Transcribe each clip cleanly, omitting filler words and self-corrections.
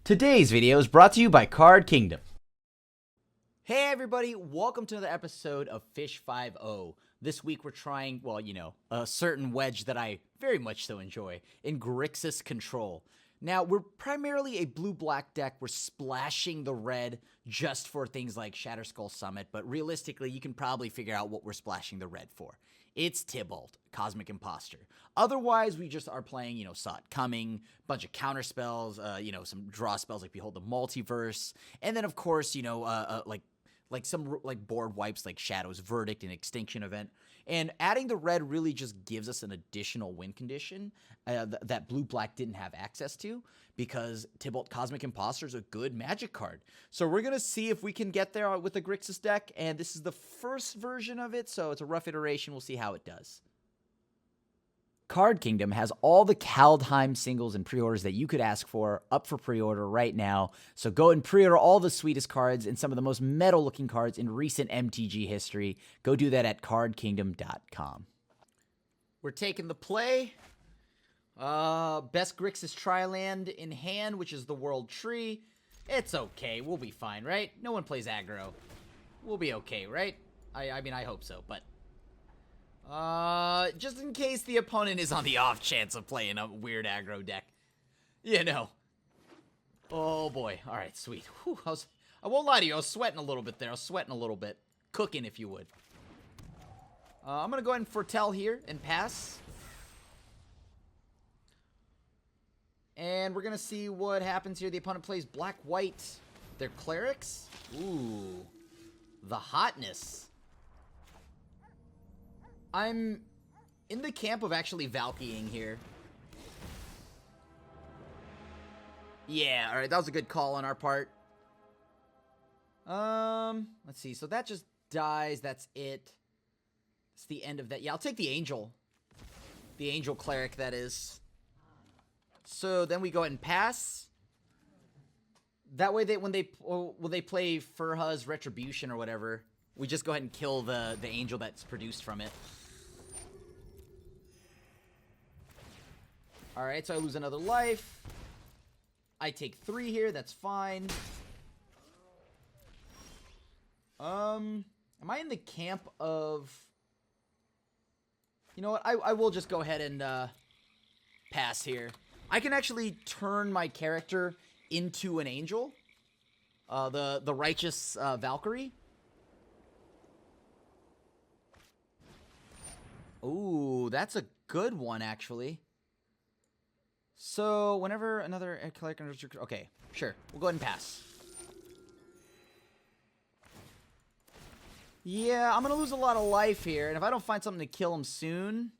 Today's video is brought to you by Card Kingdom. Hey everybody, welcome to another episode of Fish 5-0. This week we're trying, well, a certain wedge that I very much so enjoy, in Grixis Control. Now, we're primarily a blue-black deck. We're splashing the red just for things like Shatterskull Summit, but realistically, you can probably figure out what we're splashing the red for. It's Tybalt, Cosmic Imposter. Otherwise, we just are playing, Saw It Coming, bunch of counter spells, some draw spells like Behold the Multiverse, and then, of course, some board wipes like Shadow's Verdict and Extinction Event. And adding the red really just gives us an additional win condition that blue-black didn't have access to, because Tybalt Cosmic Imposter is a good Magic card. So we're going to see if we can get there with the Grixis deck, and this is the first version of it, so it's a rough iteration. We'll see how it does. Card Kingdom has all the Kaldheim singles and pre-orders that you could ask for up for pre-order right now. So go and pre-order all the sweetest cards and some of the most metal-looking cards in recent MTG history. Go do that at cardkingdom.com. We're taking the play. Best Grixis Triland in hand, which is the World Tree. It's okay. We'll be fine, right? No one plays aggro. We'll be okay, right? I mean, I hope so, but... just in case the opponent is on the off chance of playing a weird aggro deck. Oh boy. Alright, sweet. Whew, I won't lie to you, I was sweating a little bit there. I was sweating a little bit. Cooking, if you would. I'm gonna go ahead and foretell here and pass. And we're gonna see what happens here. The opponent plays black-white. They're clerics. Ooh. The hotness. I'm in the camp of actually Valkying here. Yeah, alright, that was a good call on our part. Let's see, so that just dies, that's it. It's the end of that. Yeah, I'll take the Angel. The Angel Cleric, that is. So then we go ahead and pass. That way, when they play Furha's Retribution or whatever, we just go ahead and kill the Angel that's produced from it. Alright, so I lose another life. I take 3 here, that's fine. Am I in the camp of... You know what, I will just go ahead and pass here. I can actually turn my character into an angel. The Righteous Valkyrie. Ooh, that's a good one, actually. So, whenever another cleric... Okay, sure. We'll go ahead and pass. Yeah, I'm going to lose a lot of life here, and if I don't find something to kill him soon...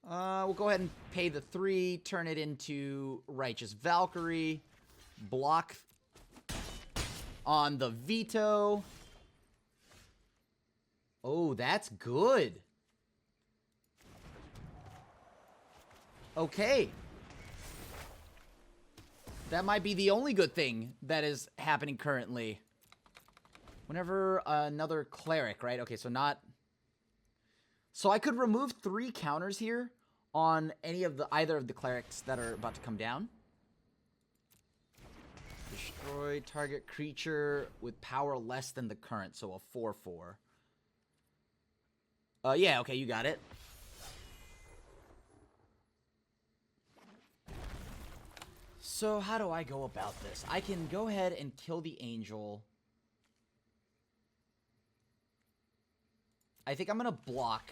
we'll go ahead and pay the 3, turn it into Righteous Valkyrie, block on the veto. Oh, that's good. Okay. That might be the only good thing that is happening currently. Whenever another cleric, right? Okay, so not... So I could remove 3 counters here on either of the clerics that are about to come down. Destroy target creature with power less than the current, so a 4/4. Yeah, okay, you got it. So how do I go about this? I can go ahead and kill the Angel. I think I'm gonna block.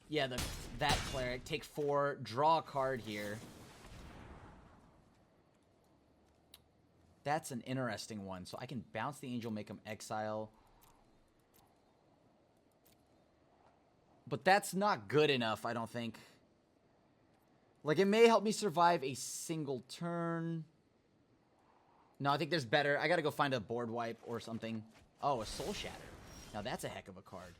Yeah, that cleric. Take 4, draw a card here. That's an interesting one. So I can bounce the Angel, make him exile. But that's not good enough, I don't think. Like, it may help me survive a single turn. No, I think there's better. I gotta go find a board wipe or something. Oh, a Soul Shatter. Now that's a heck of a card.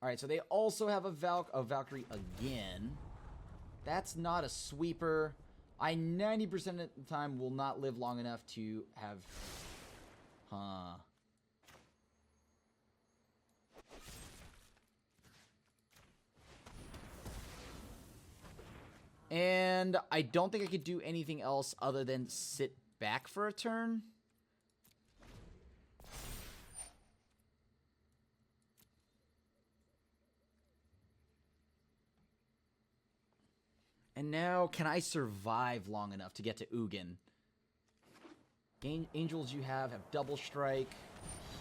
Alright, so they also have a Valkyrie again. That's not a sweeper. I 90% of the time will not live long enough to have... Huh. And I don't think I could do anything else other than sit back for a turn. And now, can I survive long enough to get to Ugin? Angels you have double strike.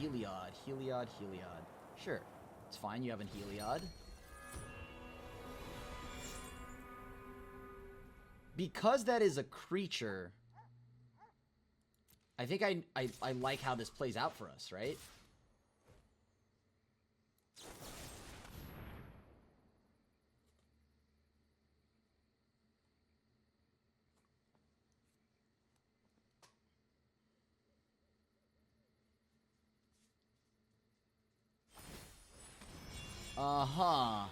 Heliod, Heliod, Heliod. Sure, it's fine, you have an Heliod. Because that is a creature, I think I like how this plays out for us, right? Uh-huh.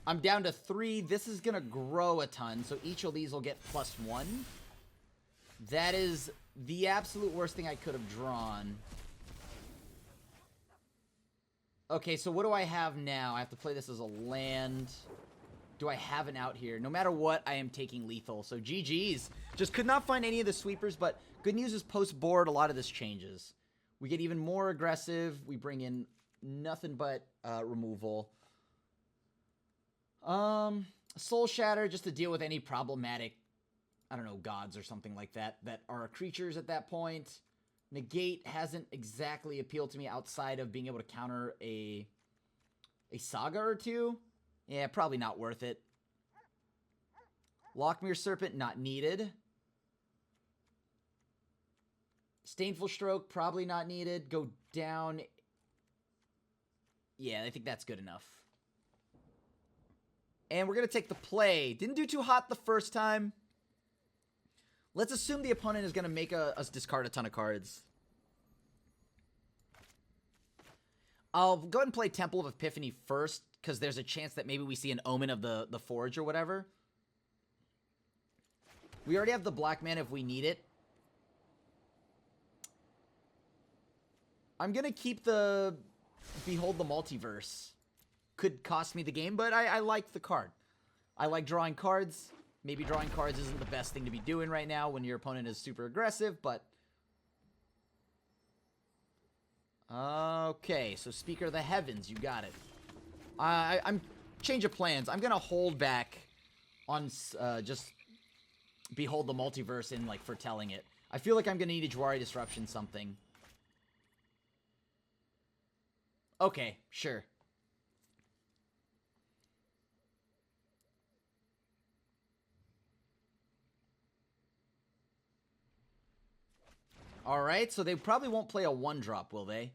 I'm down to 3. This is going to grow a ton, so each of these will get +1. That is the absolute worst thing I could have drawn. Okay, so what do I have now? I have to play this as a land. Do I have an out here? No matter what, I am taking lethal. So GG's. Just could not find any of the sweepers, but good news is post-board, a lot of this changes. We get even more aggressive. We bring in nothing but removal. Soul Shatter, just to deal with any problematic, I don't know, gods or something like that, that are creatures at that point. Negate hasn't exactly appealed to me outside of being able to counter a saga or two. Yeah, probably not worth it. Lockmere Serpent, not needed. Stainful Stroke, probably not needed. Go down. Yeah, I think that's good enough. And we're going to take the play. Didn't do too hot the first time. Let's assume the opponent is going to make us discard a ton of cards. I'll go ahead and play Temple of Epiphany first, because there's a chance that maybe we see an Omen of the Forge or whatever. We already have the black mana if we need it. I'm going to keep the Behold the Multiverse. Could cost me the game, but I like the card. I like drawing cards. Maybe drawing cards isn't the best thing to be doing right now when your opponent is super aggressive, but... Okay, so Speaker of the Heavens, you got it. I'm change of plans. I'm going to hold back on just Behold the Multiverse and, like, foretelling it. I feel like I'm going to need a Jwari Disruption something. Okay, sure. Alright, so they probably won't play a 1-drop, will they?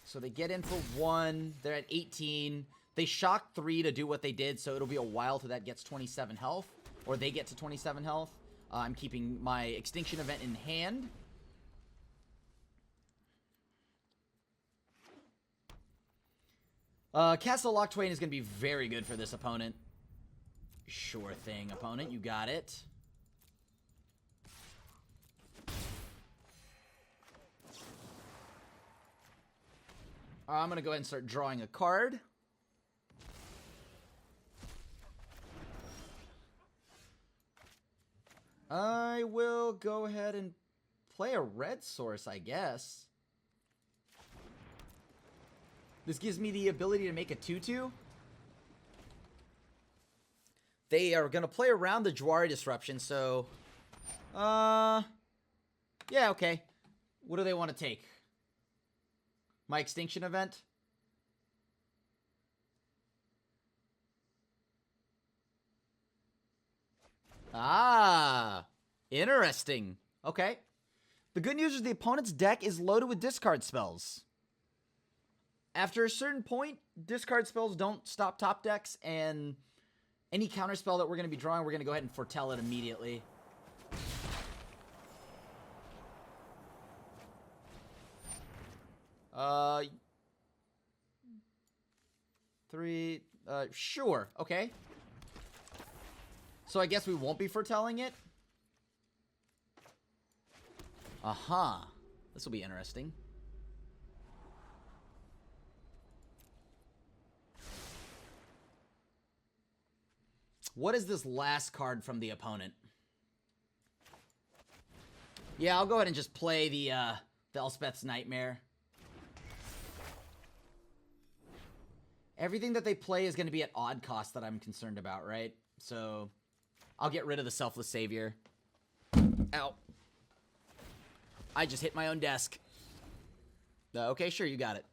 So they get in for 1. They're at 18. They shock 3 to do what they did, so it'll be a while till that gets 27 health. Or they get to 27 health. I'm keeping my Extinction Event in hand. Castle Lock Twain is going to be very good for this opponent. Sure thing, opponent. You got it. I'm going to go ahead and start drawing a card. I will go ahead and play a red source, I guess. This gives me the ability to make a 2/2. They are going to play around the Jwari Disruption, so... Yeah, okay. What do they want to take? My Extinction Event? Ah, interesting. Okay. The good news is the opponent's deck is loaded with discard spells. After a certain point, discard spells don't stop top decks, and any counter spell that we're going to be drawing, we're going to go ahead and foretell it immediately. Sure, okay. So I guess we won't be foretelling it? Uh-huh. This will be interesting. What is this last card from the opponent? Yeah, I'll go ahead and just play the Elspeth's Nightmare. Everything that they play is going to be at odd cost that I'm concerned about, right? So, I'll get rid of the Selfless Savior. Ow. I just hit my own desk. Okay, sure, you got it.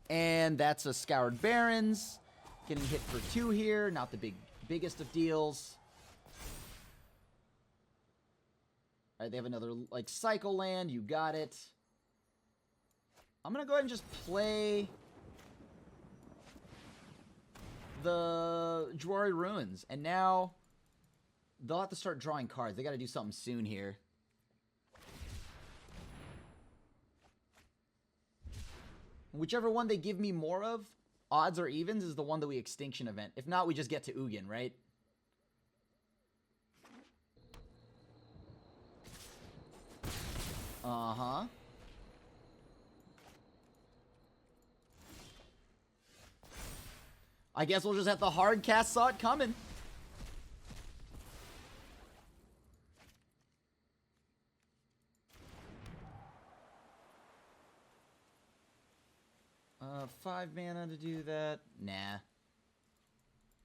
And that's a Scoured Barrens. Getting hit for 2 here. Not the biggest of deals. Alright, they have another, like, Cycle Land. You got it. I'm gonna go ahead and just play the Jwari Ruins. And now they'll have to start drawing cards. They gotta do something soon here. Whichever one they give me more of, odds or evens, is the one that we Extinction Event. If not, we just get to Ugin, right? Uh-huh. I guess we'll just have to hard cast Saw It Coming. Five mana to do that? Nah.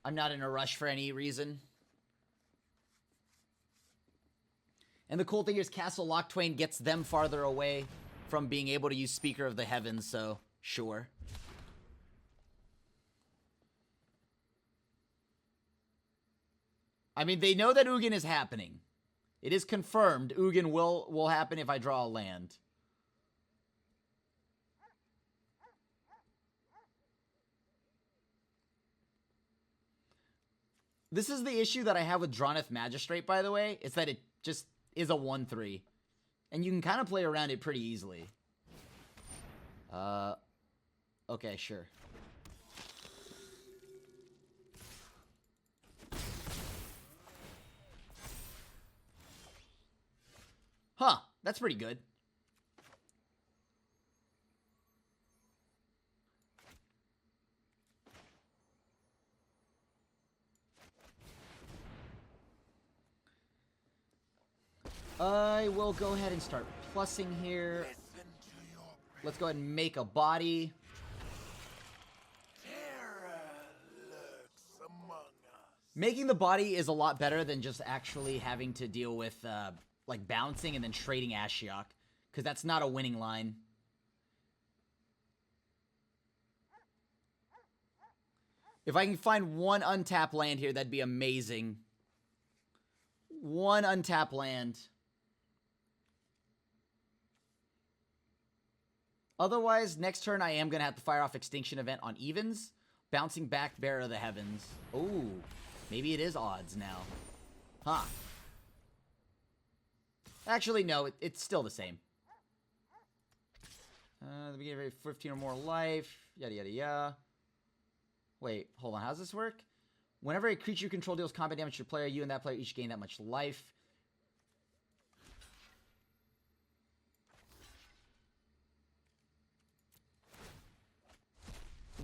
I'm not in a rush for any reason. And the cool thing is Castle Lochtwain gets them farther away from being able to use Speaker of the Heavens, so sure. I mean, they know that Ugin is happening. It is confirmed Ugin will happen if I draw a land. This is the issue that I have with Droneth Magistrate, by the way. It's that it just is a 1/3. And you can kind of play around it pretty easily. Okay, sure. Huh, that's pretty good. I will go ahead and start plussing here. Let's go ahead and make a body. Making the body is a lot better than just actually having to deal with like bouncing and then trading Ashiok, because that's not a winning line. If I can find one untapped land here, that'd be amazing. One untapped land. Otherwise, next turn I am going to have to fire off Extinction Event on evens. Bouncing back Bearer of the Heavens. Ooh, maybe it is odds now. Huh. Actually, no, it's still the same. The beginning of 15 or more life. Yada, yada, yada. Wait, hold on. How does this work? Whenever a creature you control deals combat damage to your player, you and that player each gain that much life.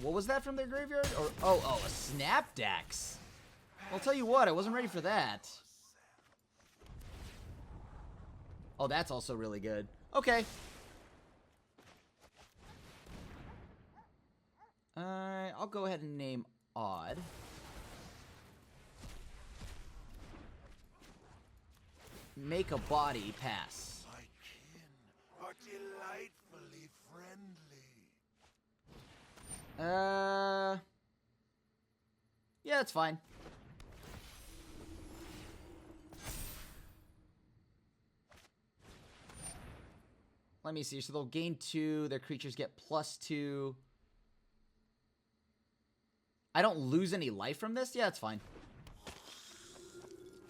What was that from their graveyard? Or oh, a Snapdax. I'll tell you what, I wasn't ready for that. Oh, that's also really good. Okay. I'll go ahead and name Odd. Make a body pass. My kin are delightfully friendly. Yeah, that's fine. Let me see. So they'll gain 2. Their creatures get +2. I don't lose any life from this? Yeah, that's fine.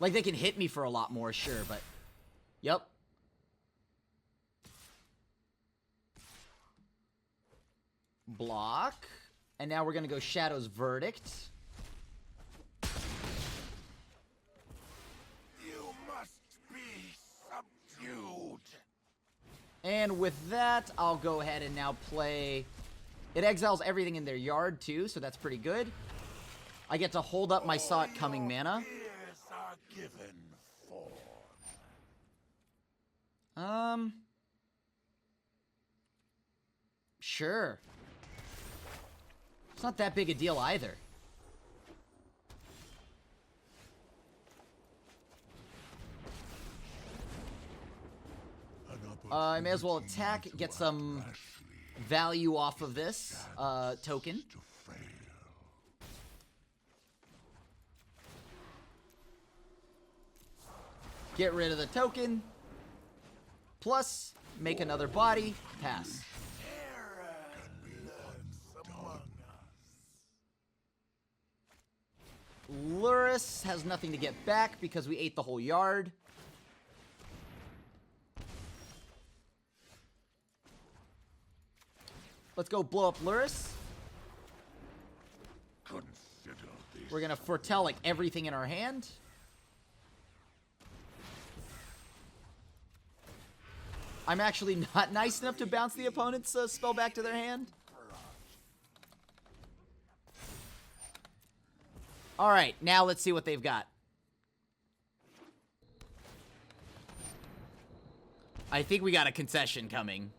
Like, they can hit me for a lot more, sure, but... Yep. Block. And now we're going to go Shadow's Verdict. You must be subdued. And with that, I'll go ahead and now play... It exiles everything in their yard, too, so that's pretty good. I get to hold up my Saw It Coming mana. Fears are given form. Sure. It's not that big a deal either. I may as well attack, get some value off of this token. Get rid of the token. Plus, make another body. Pass. Luris has nothing to get back because we ate the whole yard. Let's go blow up Luris. We're gonna foretell like everything in our hand. I'm actually not nice enough to bounce the opponent's spell back to their hand. Alright, now let's see what they've got. I think we got a concession coming.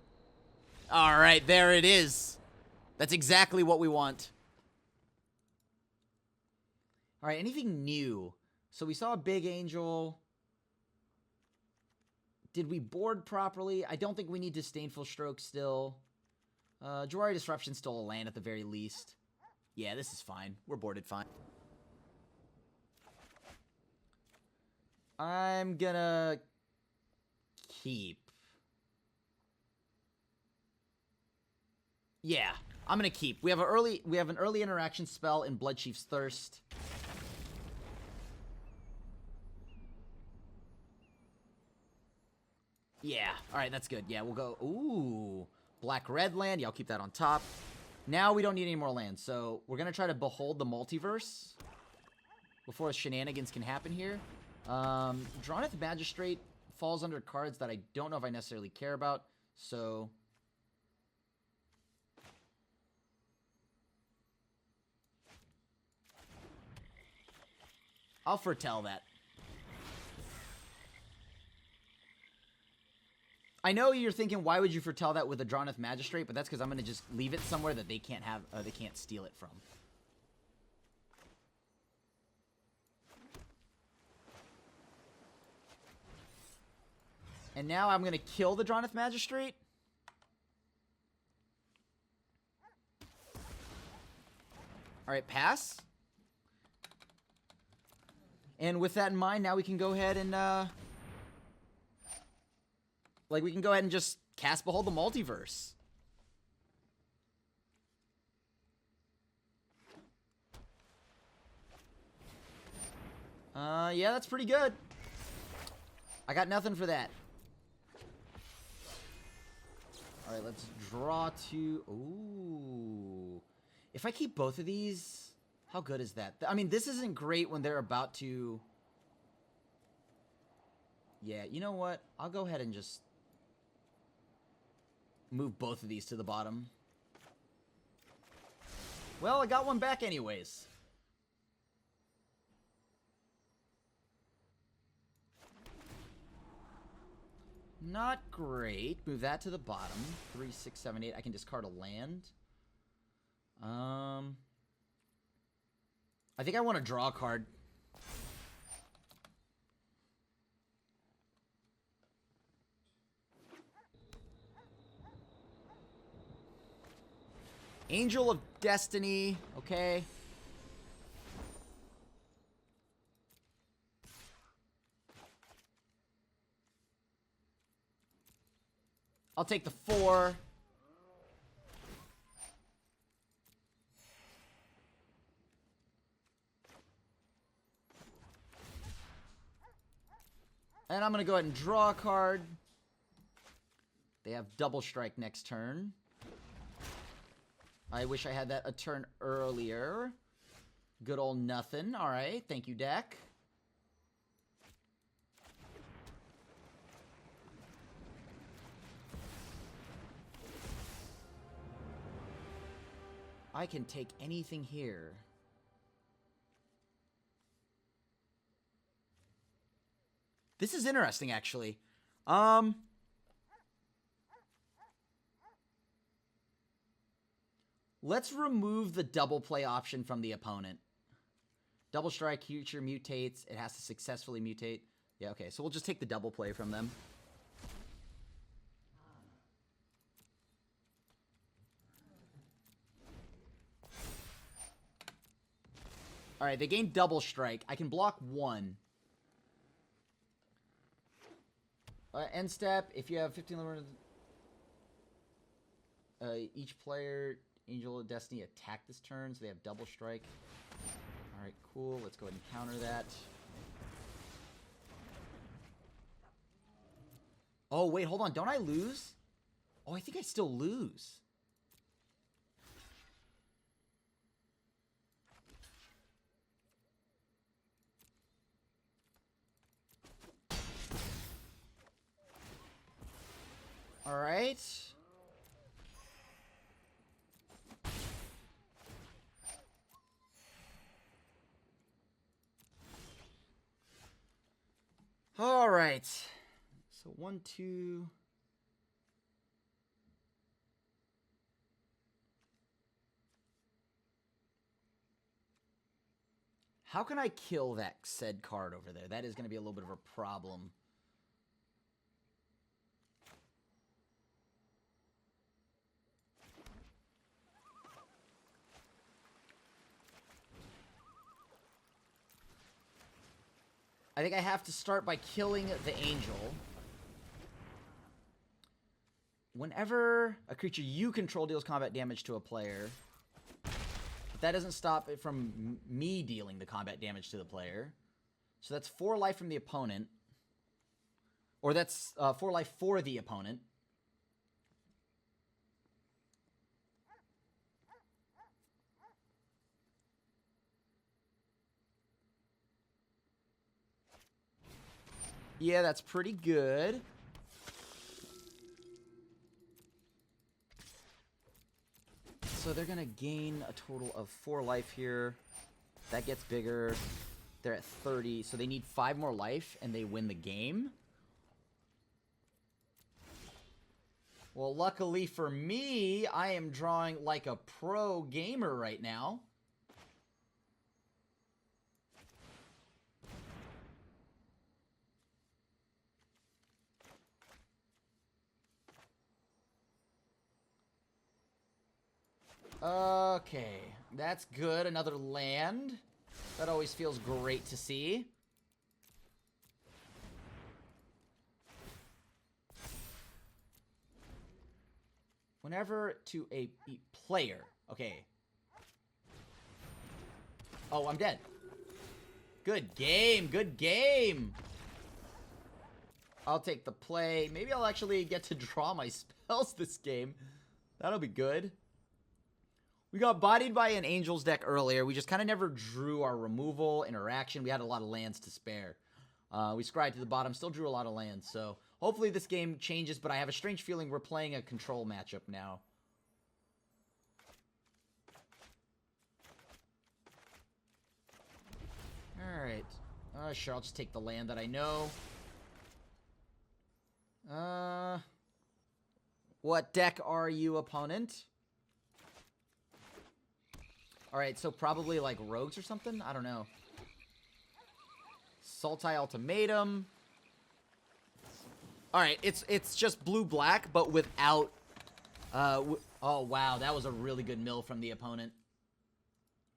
Alright, there it is. That's exactly what we want. Alright, anything new? So we saw a big angel. Did we board properly? I don't think we need Disdainful Stroke still. Jawari Disruption still a land at the very least. Yeah, this is fine. We're boarded fine. I'm gonna keep. Yeah, I'm gonna keep. We have an early interaction spell in Bloodchief's Thirst. Yeah, alright, that's good. Yeah, we'll go. Ooh, black-red land. Yeah, I'll keep that on top. Now we don't need any more lands, so we're gonna try to behold the multiverse before shenanigans can happen here. Droneth Magistrate falls under cards that I don't know if I necessarily care about, so... I'll foretell that. I know you're thinking, why would you foretell that with a Droneth Magistrate? But that's because I'm going to just leave it somewhere that they can't have, they can't steal it from. And now I'm going to kill the Droneth Magistrate. Alright, pass. And with that in mind, now we can go ahead and, we can go ahead and just cast Behold the Multiverse. Yeah, that's pretty good. I got nothing for that. Alright, let's draw two. Ooh. If I keep both of these, how good is that? I mean, this isn't great when they're about to... Yeah, you know what? I'll go ahead and just move both of these to the bottom. Well, I got one back anyways. Not great. Move that to the bottom. 3, 6, 7, 8. I can discard a land. I think I want to draw a card. Angel of Destiny. Okay. I'll take the 4. And I'm going to go ahead and draw a card. They have double strike next turn. I wish I had that a turn earlier. Good old nothing. All right. Thank you, deck. I can take anything here. This is interesting, actually. Let's remove the double play option from the opponent. Double strike, creature mutates. It has to successfully mutate. Yeah, okay, so we'll just take the double play from them. Alright, they gain double strike. I can block one. End step, if you have 15 limit, each player, Angel of Destiny, attack this turn, so they have double strike. Alright, cool. Let's go ahead and counter that. Oh, wait, hold on. Don't I lose? Oh, I think I still lose. Alright. Alright. So 1, 2. How can I kill that said card over there? That is going to be a little bit of a problem. I think I have to start by killing the Angel. Whenever a creature you control deals combat damage to a player, but that doesn't stop it from me dealing the combat damage to the player. So that's 4 life from the opponent. Or that's 4 life for the opponent. Yeah, that's pretty good. So they're going to gain a total of 4 life here. That gets bigger. They're at 30, so they need 5 more life, and they win the game. Well, luckily for me, I am drawing like a pro gamer right now. Okay, that's good. Another land. That always feels great to see. Whenever to a player. Okay. Oh, I'm dead. Good game. Good game. I'll take the play. Maybe I'll actually get to draw my spells this game. That'll be good. We got bodied by an Angels deck earlier. We just kind of never drew our removal interaction. We had a lot of lands to spare. We scryed to the bottom, still drew a lot of lands. So hopefully this game changes, but I have a strange feeling we're playing a control matchup now. Alright. Sure, I'll just take the land that I know. What deck are you, opponent? Alright, so probably like rogues or something? I don't know. Sultai Ultimatum. Alright, it's just blue-black, but without... oh, wow, that was a really good mill from the opponent.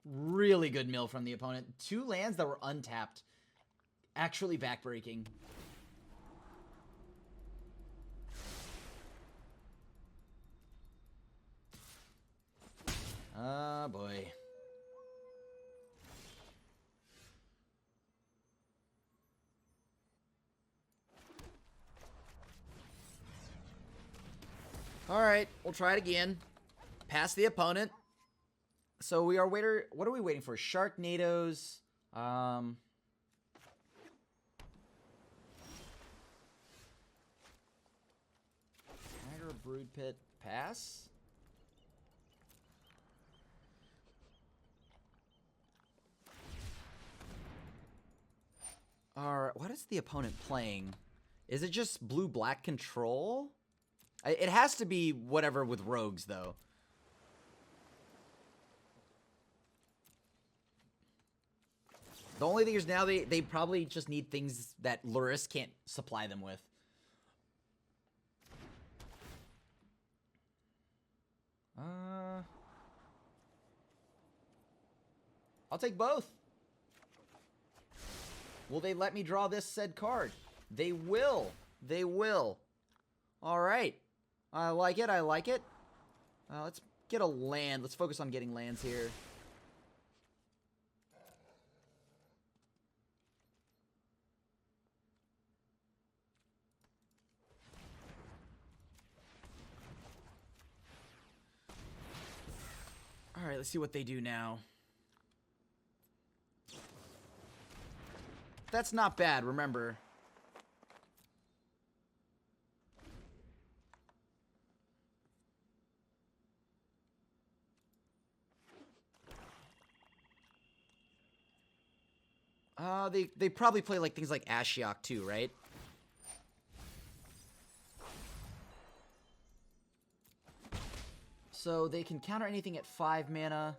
Really good mill from the opponent. 2 lands that were untapped. Actually backbreaking. Oh, boy. Alright, we'll try it again. Pass the opponent. So we are what are we waiting for? Sharknadoes. Tiger Brood Pit. Pass. What is the opponent playing? Is it just blue-black control? It has to be whatever with rogues, though. The only thing is now they probably just need things that Luris can't supply them with. I'll take both. Will they let me draw this said card? They will. They will. All right. I like it. I like it. Let's get a land. Let's focus on getting lands here. All right, let's see what they do now. That's not bad, remember. They probably play like things like Ashiok too, right? So they can counter anything at 5 mana.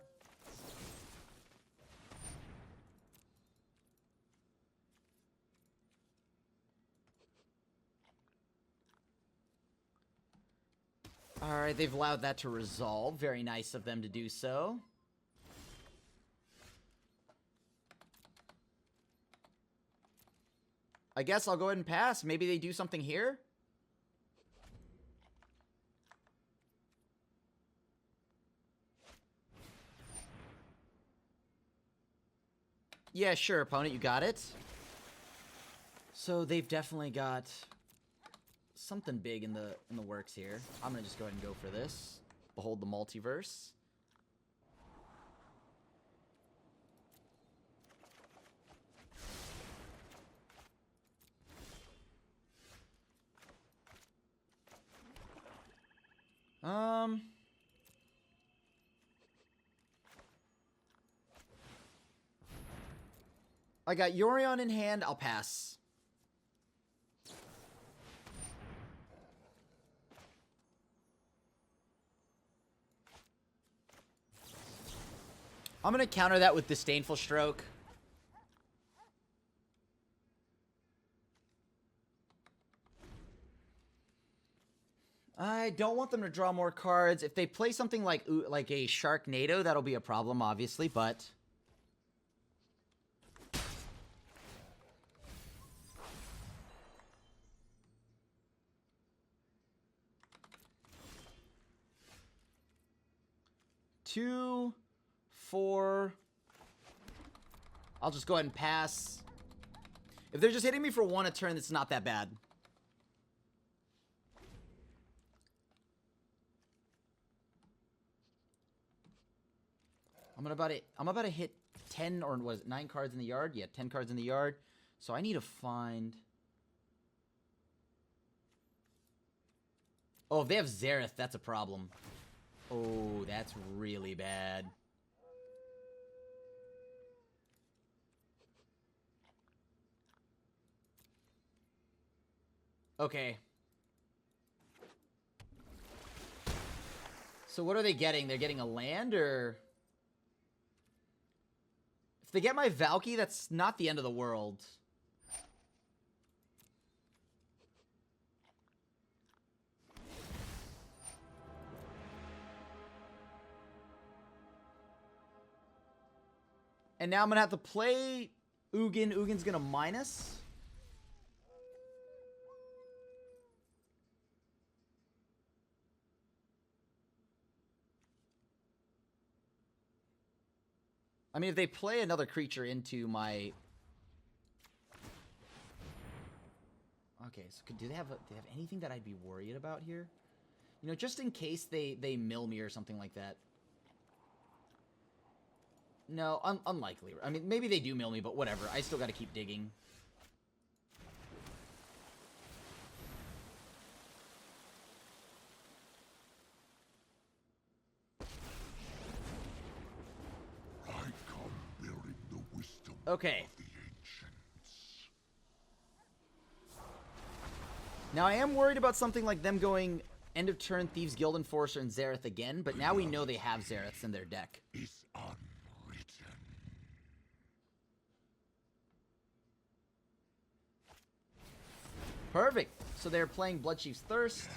Alright, they've allowed that to resolve. Very nice of them to do so. I guess I'll go ahead and pass. Maybe they do something here? Yeah, sure, opponent, you got it. So they've definitely got something big in the works here. I'm gonna just go ahead and go for this. Behold the multiverse. I got Yorion in hand. I'll pass. I'm going to counter that with Disdainful Stroke. I don't want them to draw more cards. If they play something like a Sharknado, that'll be a problem, obviously, but... Two, 4. I'll just go ahead and pass. If they're just hitting me for 1 a turn, it's not that bad. I'm about to hit 10 or was it 9 cards in the yard? Yeah, 10 cards in the yard. So I need to find... Oh, if they have Zareth, that's a problem. Oh, that's really bad. Okay. So what are they getting? They're getting a land, or... If they get my Valky, that's not the end of the world. And now I'm going to have to play Ugin. Ugin's going to minus. I mean, if they play another creature into my... Okay, so do they have anything that I'd be worried about here? You know, just in case they mill me or something like that. No, unlikely. I mean, maybe they do mill me, but whatever. I still got to keep digging. I come bearing the wisdom Okay. of the ancients. Now, I am worried about something like them going end of turn Thieves Guild Enforcer and Xerath again, but now we know they have Xeraths in their deck. Is unwritten. Perfect. So they're playing Bloodchief's Thirst.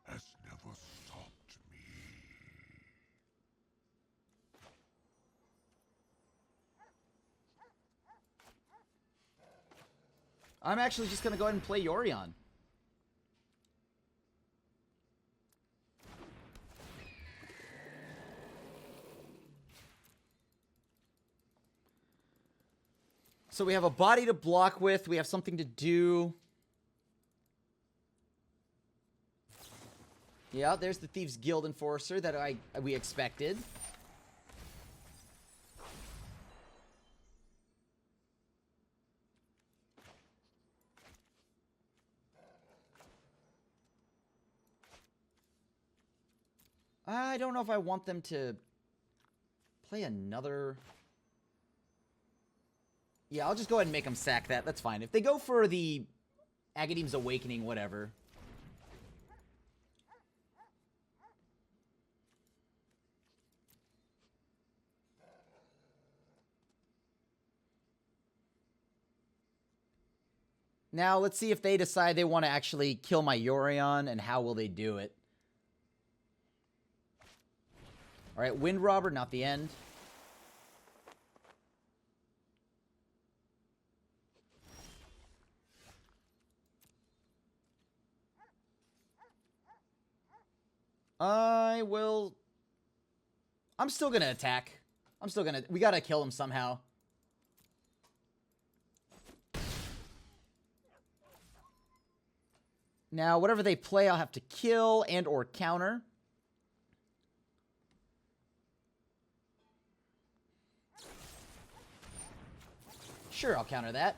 Has never stopped me. I'm actually just going to go ahead and play Yorion. So we have a body to block with. We have something to do. Yeah, there's the Thieves Guild Enforcer that we expected. I don't know if I want them to play another... Yeah, I'll just go ahead and make them sack that. That's fine. If they go for the Agadeem's Awakening, whatever. Now, let's see if they decide they want to actually kill my Yorion, and how will they do it. Alright, Wind Robber, not the end. I will... I'm still gonna attack. We gotta kill him somehow. Now, whatever they play, I'll have to kill and or counter. Sure, I'll counter that.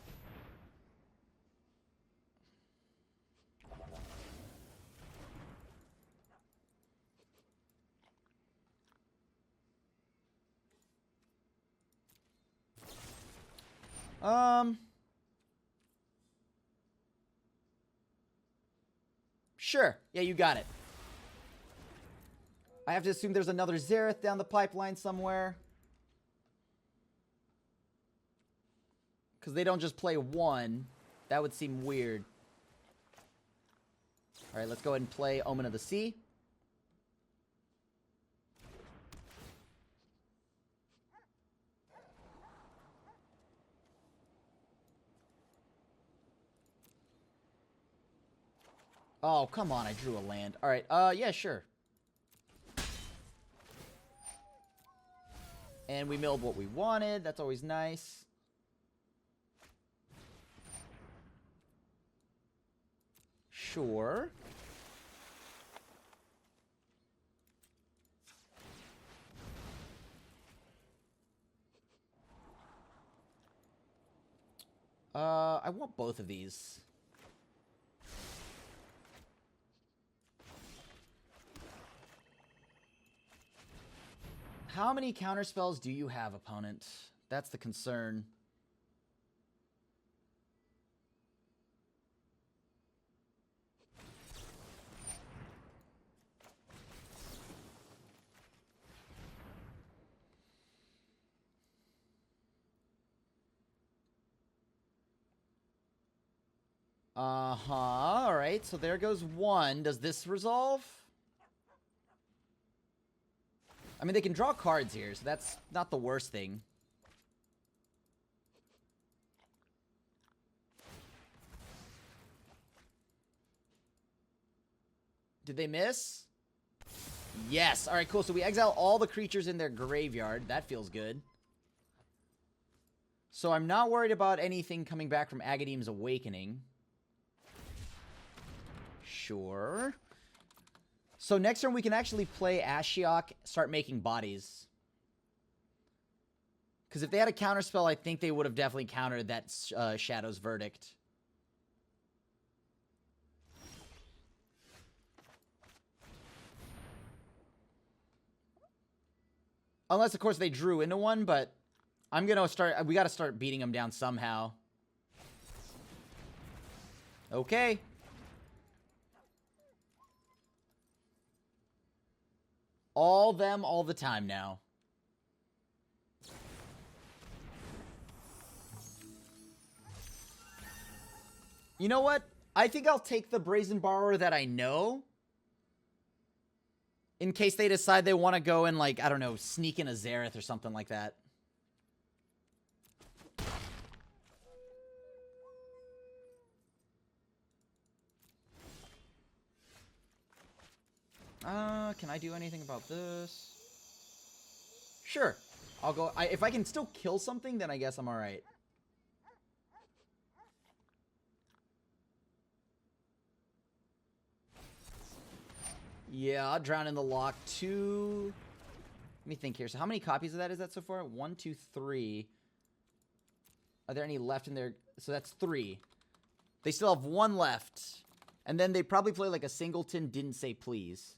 Sure. Yeah, you got it. I have to assume there's another Xerath down the pipeline somewhere. Because they don't just play one. That would seem weird. Alright, let's go ahead and play Omen of the Sea. Oh, come on, I drew a land. Alright, yeah, sure. And we milled what we wanted. That's always nice. Sure. I want both of these. How many counterspells do you have, opponent? That's the concern. Uh-huh. Alright, so there goes one. Does this resolve? I mean, they can draw cards here, so that's not the worst thing. Did they miss? Yes. Alright, cool. So we exile all the creatures in their graveyard. That feels good. So I'm not worried about anything coming back from Agadeem's Awakening. Sure. So next turn we can actually play Ashiok, start making bodies. Because if they had a counterspell, I think they would have definitely countered that Shadow's Verdict. Unless, of course, they drew into one, but I'm going to start... We got to start beating them down somehow. Okay. All them all the time now. You know what? I think I'll take the Brazen Borrower that I know. In case they decide they want to go and, like, I don't know, sneak in a Xerath or something like that. Can I do anything about this? Sure. I'll go. If I can still kill something, then I guess I'm alright. Yeah, I'll drown in the lock too. Let me think here. So how many copies of that is that so far? 1, 2, 3. Are there any left in there? So that's 3. They still have 1 left. And then they probably play like a singleton, didn't say please.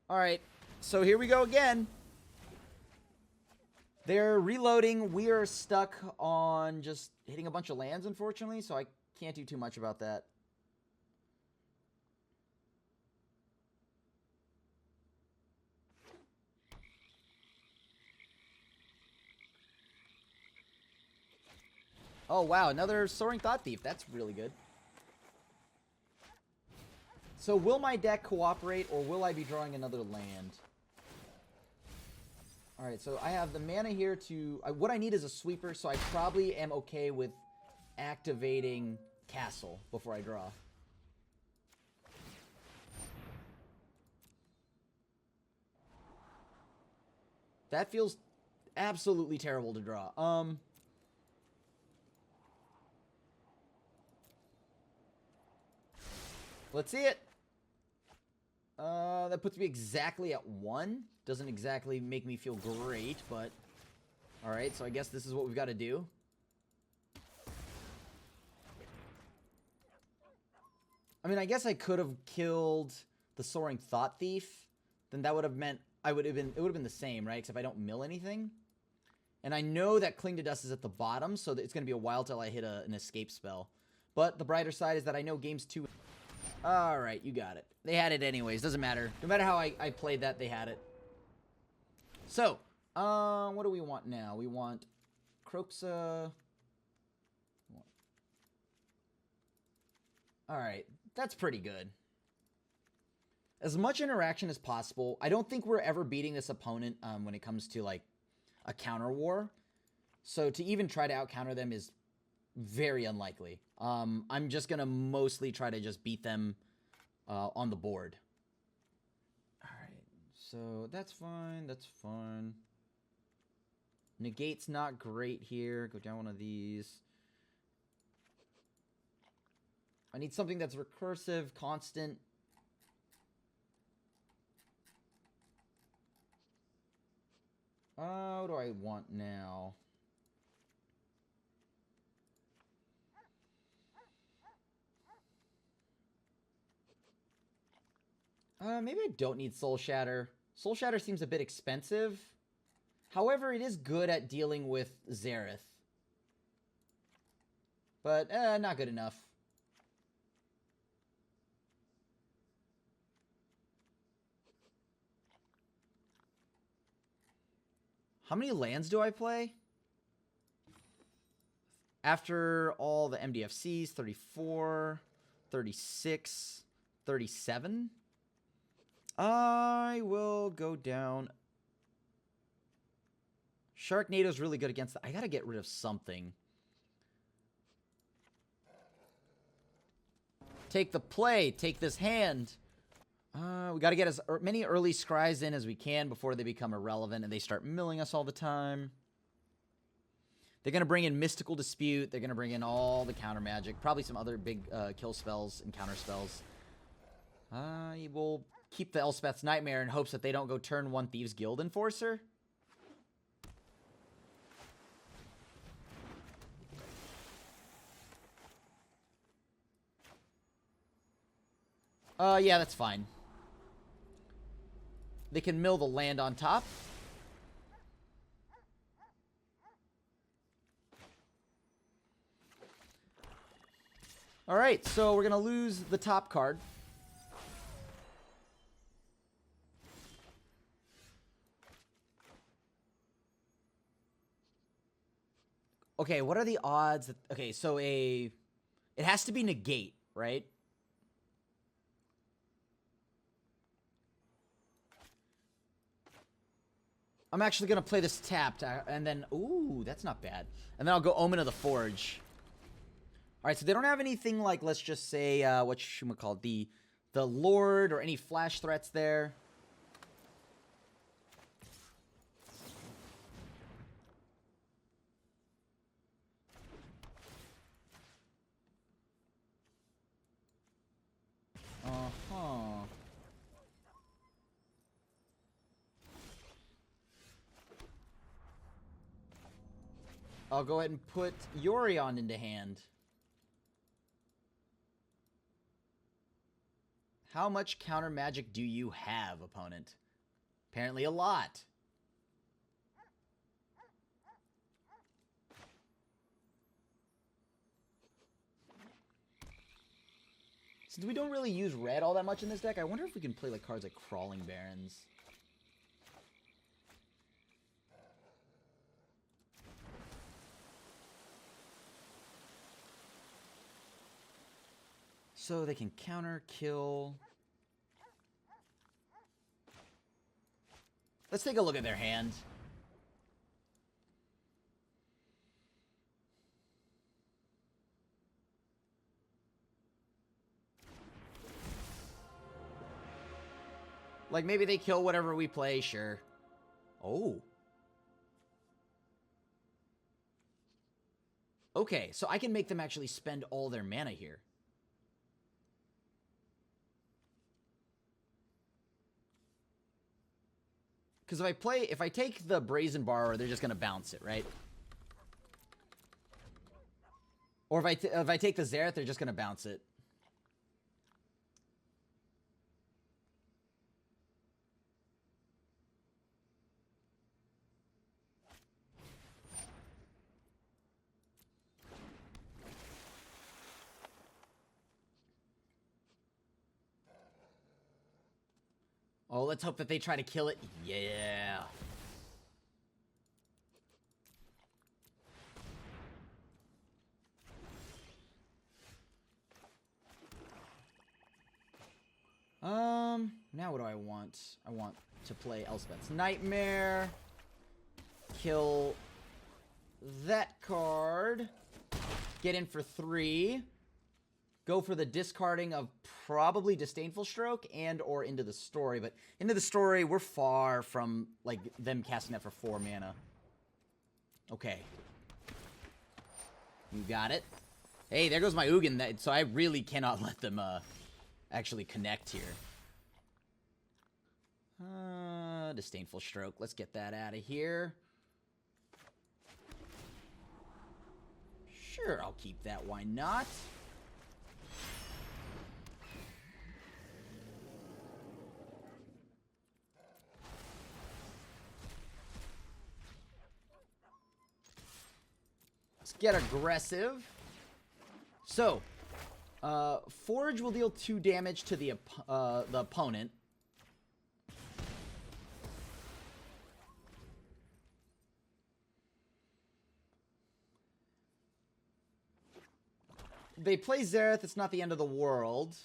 Alright, so here we go again. They're reloading. We are stuck on just hitting a bunch of lands, unfortunately, so I can't do too much about that. Oh, wow, another Soaring Thought Thief. That's really good. So will my deck cooperate, or will I be drawing another land? Alright, so I have the mana here to... what I need is a sweeper, so I probably am okay with activating Castle before I draw. That feels absolutely terrible to draw. Let's see it. That puts me exactly at 1. Doesn't exactly make me feel great, but... Alright, so I guess this is what we've got to do. I mean, I guess I could have killed the Soaring Thought Thief. Then that would have meant it would have been the same, right? Except I don't mill anything. And I know that Cling to Dust is at the bottom, so it's going to be a while till I hit an escape spell. But the brighter side is that I know games 2... Alright, you got it. They had it anyways. Doesn't matter. No matter how I played that, they had it. So, what do we want now? We want Croxa. Alright, that's pretty good. As much interaction as possible. I don't think we're ever beating this opponent when it comes to, like, a counter war. So to even try to out-counter them is very unlikely. I'm just going to mostly try to just beat them on the board. Alright, so that's fine, that's fine. Negate's not great here. Go down one of these. I need something that's recursive, constant. What do I want now? Maybe I don't need Soul Shatter. Soul Shatter seems a bit expensive. However, it is good at dealing with Xerath. But, not good enough. How many lands do I play? After all the MDFCs, 34, 36, 37. I will go down. Sharknado's really good against that. I gotta get rid of something. Take the play. Take this hand. We gotta get as many early scries in as we can before they become irrelevant and they start milling us all the time. They're gonna bring in Mystical Dispute. They're gonna bring in all the counter magic. Probably some other big kill spells and counter spells. I will keep the Elspeth's Nightmare in hopes that they don't go turn 1 Thieves Guild Enforcer. Yeah, that's fine. They can mill the land on top. Alright, so we're going to lose the top card. Okay, what are the odds that... Okay, so it has to be negate, right? I'm actually going to play this tapped, and then... Ooh, that's not bad. And then I'll go Omen of the Forge. Alright, so they don't have anything like, let's just say, whatchamacallit, the Lord or any flash threats there. Uh-huh. I'll go ahead and put Yorion into hand. How much counter magic do you have, opponent? Apparently a lot. Since we don't really use red all that much in this deck, I wonder if we can play like cards like Crawling Barrens. So they can counter, kill. Let's take a look at their hand. Like, maybe they kill whatever we play, sure. Oh. Okay, so I can make them actually spend all their mana here. Because if I take the Brazen Borrower, they're just going to bounce it, right? Or if I take the Zereth, they're just going to bounce it. Oh, let's hope that they try to kill it. Yeah. Now what do I want? I want to play Elspeth's Nightmare. Kill that card. Get in for 3. Go for the discarding of probably Disdainful Stroke and or Into the Story. But Into the Story, we're far from, like, them casting that for 4 mana. Okay. You got it. Hey, there goes my Ugin. So I really cannot let them actually connect here. Disdainful Stroke. Let's get that out of here. Sure, I'll keep that. Why not? Let's get aggressive. So, Forge will deal 2 damage to the opponent. They play Zereth, it's not the end of the world.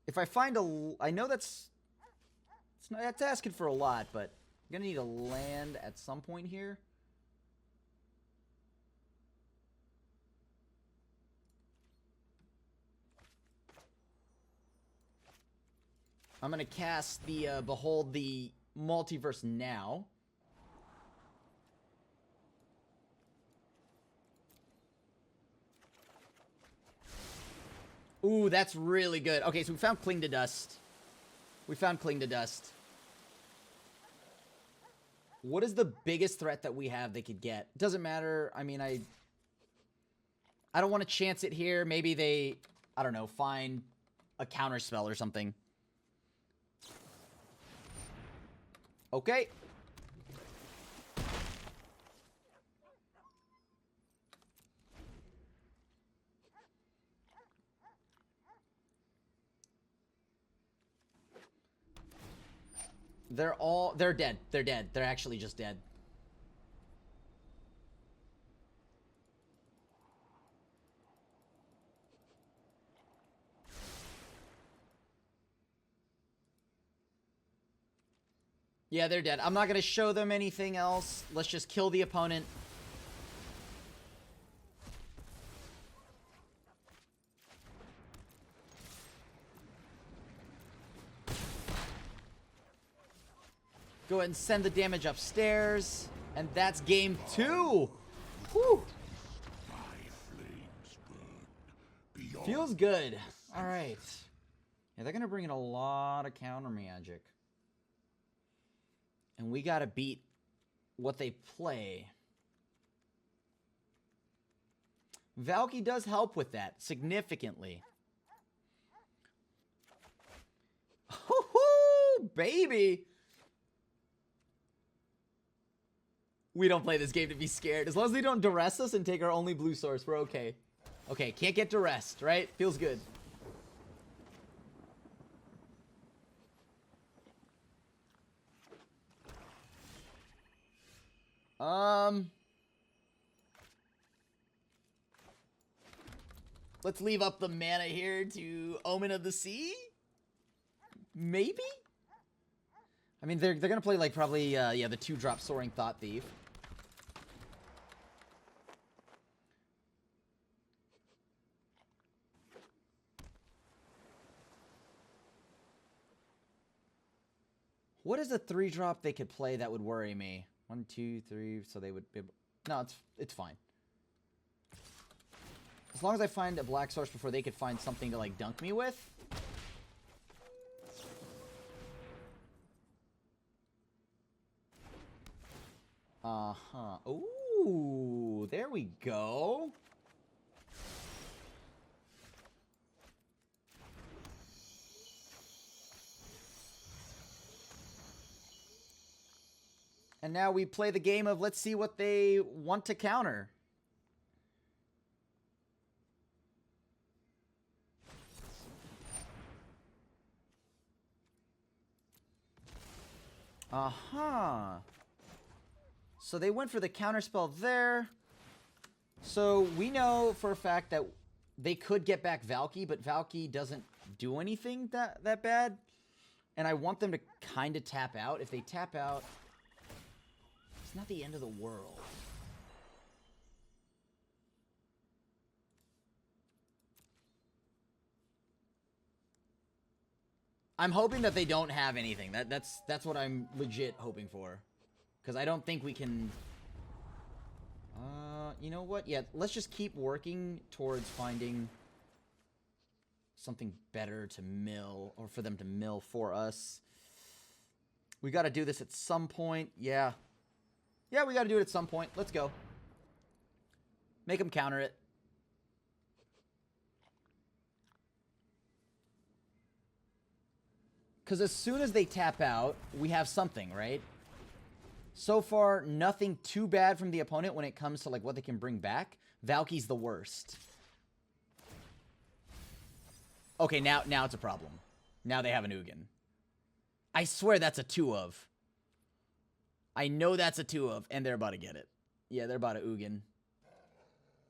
If I find I know that's asking for a lot, but I'm gonna need a land at some point here. I'm gonna cast the Behold the Multiverse now. Ooh, that's really good. Okay, so we found Cling to Dust. We found Cling to Dust. What is the biggest threat that we have they could get? Doesn't matter. I mean, I don't want to chance it here. Maybe they, I don't know, find a counter spell or something. Okay. They're dead. They're dead. They're actually just dead. Yeah, they're dead. I'm not going to show them anything else. Let's just kill the opponent. Go ahead and send the damage upstairs. And that's game 2. Whew. Feels good. All right. Yeah, they're going to bring in a lot of counter magic. And we got to beat what they play. Valky does help with that significantly. Hoo-hoo, baby. We don't play this game to be scared. As long as they don't duress us and take our only blue source, we're okay. Okay, can't get duressed, right? Feels good. Let's leave up the mana here to Omen of the Sea. Maybe? I mean, they're gonna play like probably, yeah, the 2-drop Soaring Thought Thief. What is a 3-drop they could play that would worry me? 1, 2, 3, so they would be able... No, it's fine. As long as I find a black source before they could find something to, like, dunk me with. Uh-huh. Ooh, there we go. And now we play the game of let's see what they want to counter. Uh-huh. So they went for the counterspell there. So we know for a fact that they could get back Valky, but Valky doesn't do anything that bad. And I want them to kind of tap out. If they tap out, it's not the end of the world. I'm hoping that they don't have anything. That's what I'm legit hoping for. Because I don't think we can... you know what? Yeah, let's just keep working towards finding something better to mill, or for them to mill for us. We got to do this at some point. Yeah. Yeah, we got to do it at some point. Let's go. Make them counter it. Because as soon as they tap out, we have something, right? So far, nothing too bad from the opponent when it comes to like what they can bring back. Valky's the worst. Okay, now it's a problem. Now they have an Ugin. I swear that's a 2 of. I know that's a 2 of, and they're about to get it. Yeah, they're about to Ugin.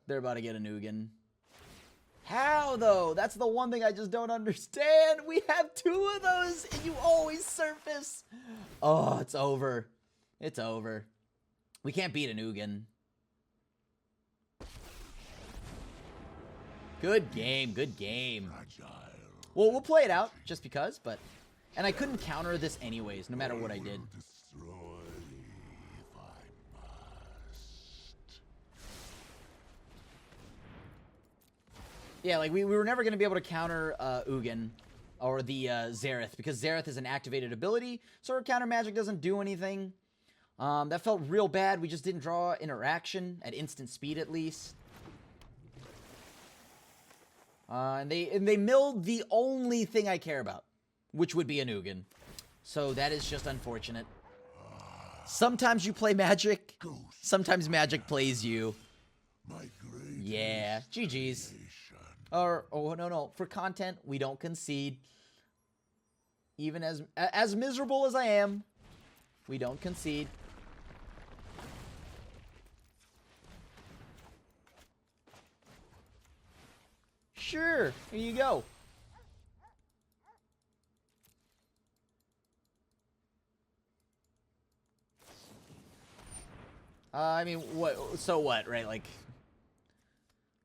They're about to get an Ugin. How, though? That's the one thing I just don't understand. We have 2 of those, and you always surface. Oh, it's over. It's over. We can't beat an Ugin. Good game, good game. Well, we'll play it out, just because, but... And I couldn't counter this anyways, no matter what I did. Yeah, like, we were never going to be able to counter Ugin or the Xerath, because Xerath is an activated ability, so her counter magic doesn't do anything. That felt real bad. We just didn't draw interaction at instant speed, at least. And they milled the only thing I care about, which would be an Ugin. So that is just unfortunate. Sometimes you play Magic. Sometimes Magic plays you. Yeah, GG's. Or, oh, no. For content, we don't concede. Even as miserable as I am, we don't concede. Sure, here you go. I mean, what? So what, right? Like,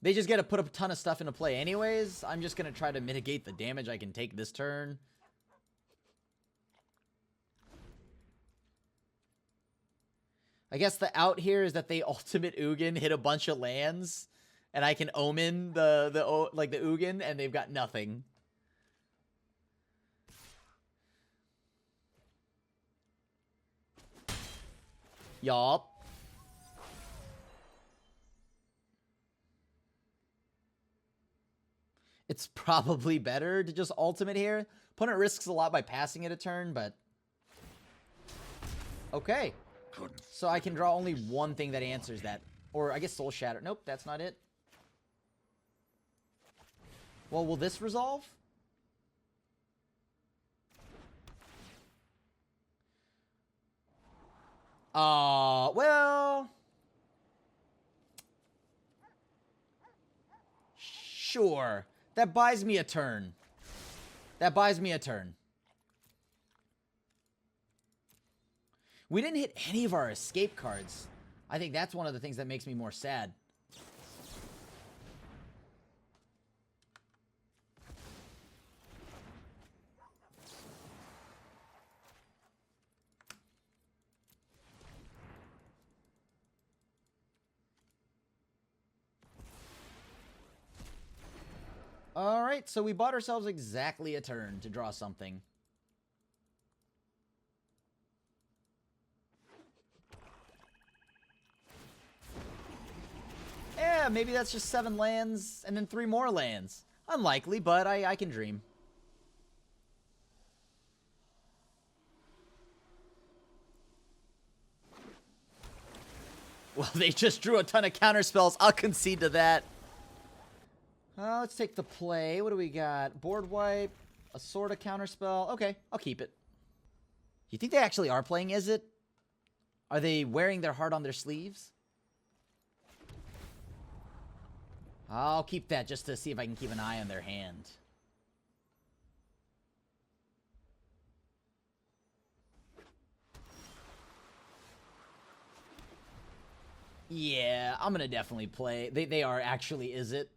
they just get to put a ton of stuff into play anyways. I'm just going to try to mitigate the damage I can take this turn. I guess the out here is that they ultimate Ugin, hit a bunch of lands, and I can omen the Ugin, and they've got nothing. Yup. It's probably better to just ultimate here. Opponent risks a lot by passing it a turn, but... Okay. So I can draw only one thing that answers that. Or I guess Soul Shatter. Nope, that's not it. Well, will this resolve? Well... Sure. That buys me a turn. That buys me a turn. We didn't hit any of our escape cards. I think that's one of the things that makes me more sad. Alright, so we bought ourselves exactly a turn to draw something. Yeah, maybe that's just 7 lands and then 3 more lands. Unlikely, but I can dream. Well, they just drew a ton of counterspells. I'll concede to that. Let's take the play. What do we got? Board wipe, a sort of counterspell. Okay, I'll keep it. You think they actually are playing Is It? Are they wearing their heart on their sleeves? I'll keep that just to see if I can keep an eye on their hand. Yeah, I'm gonna definitely play. They are actually Is It.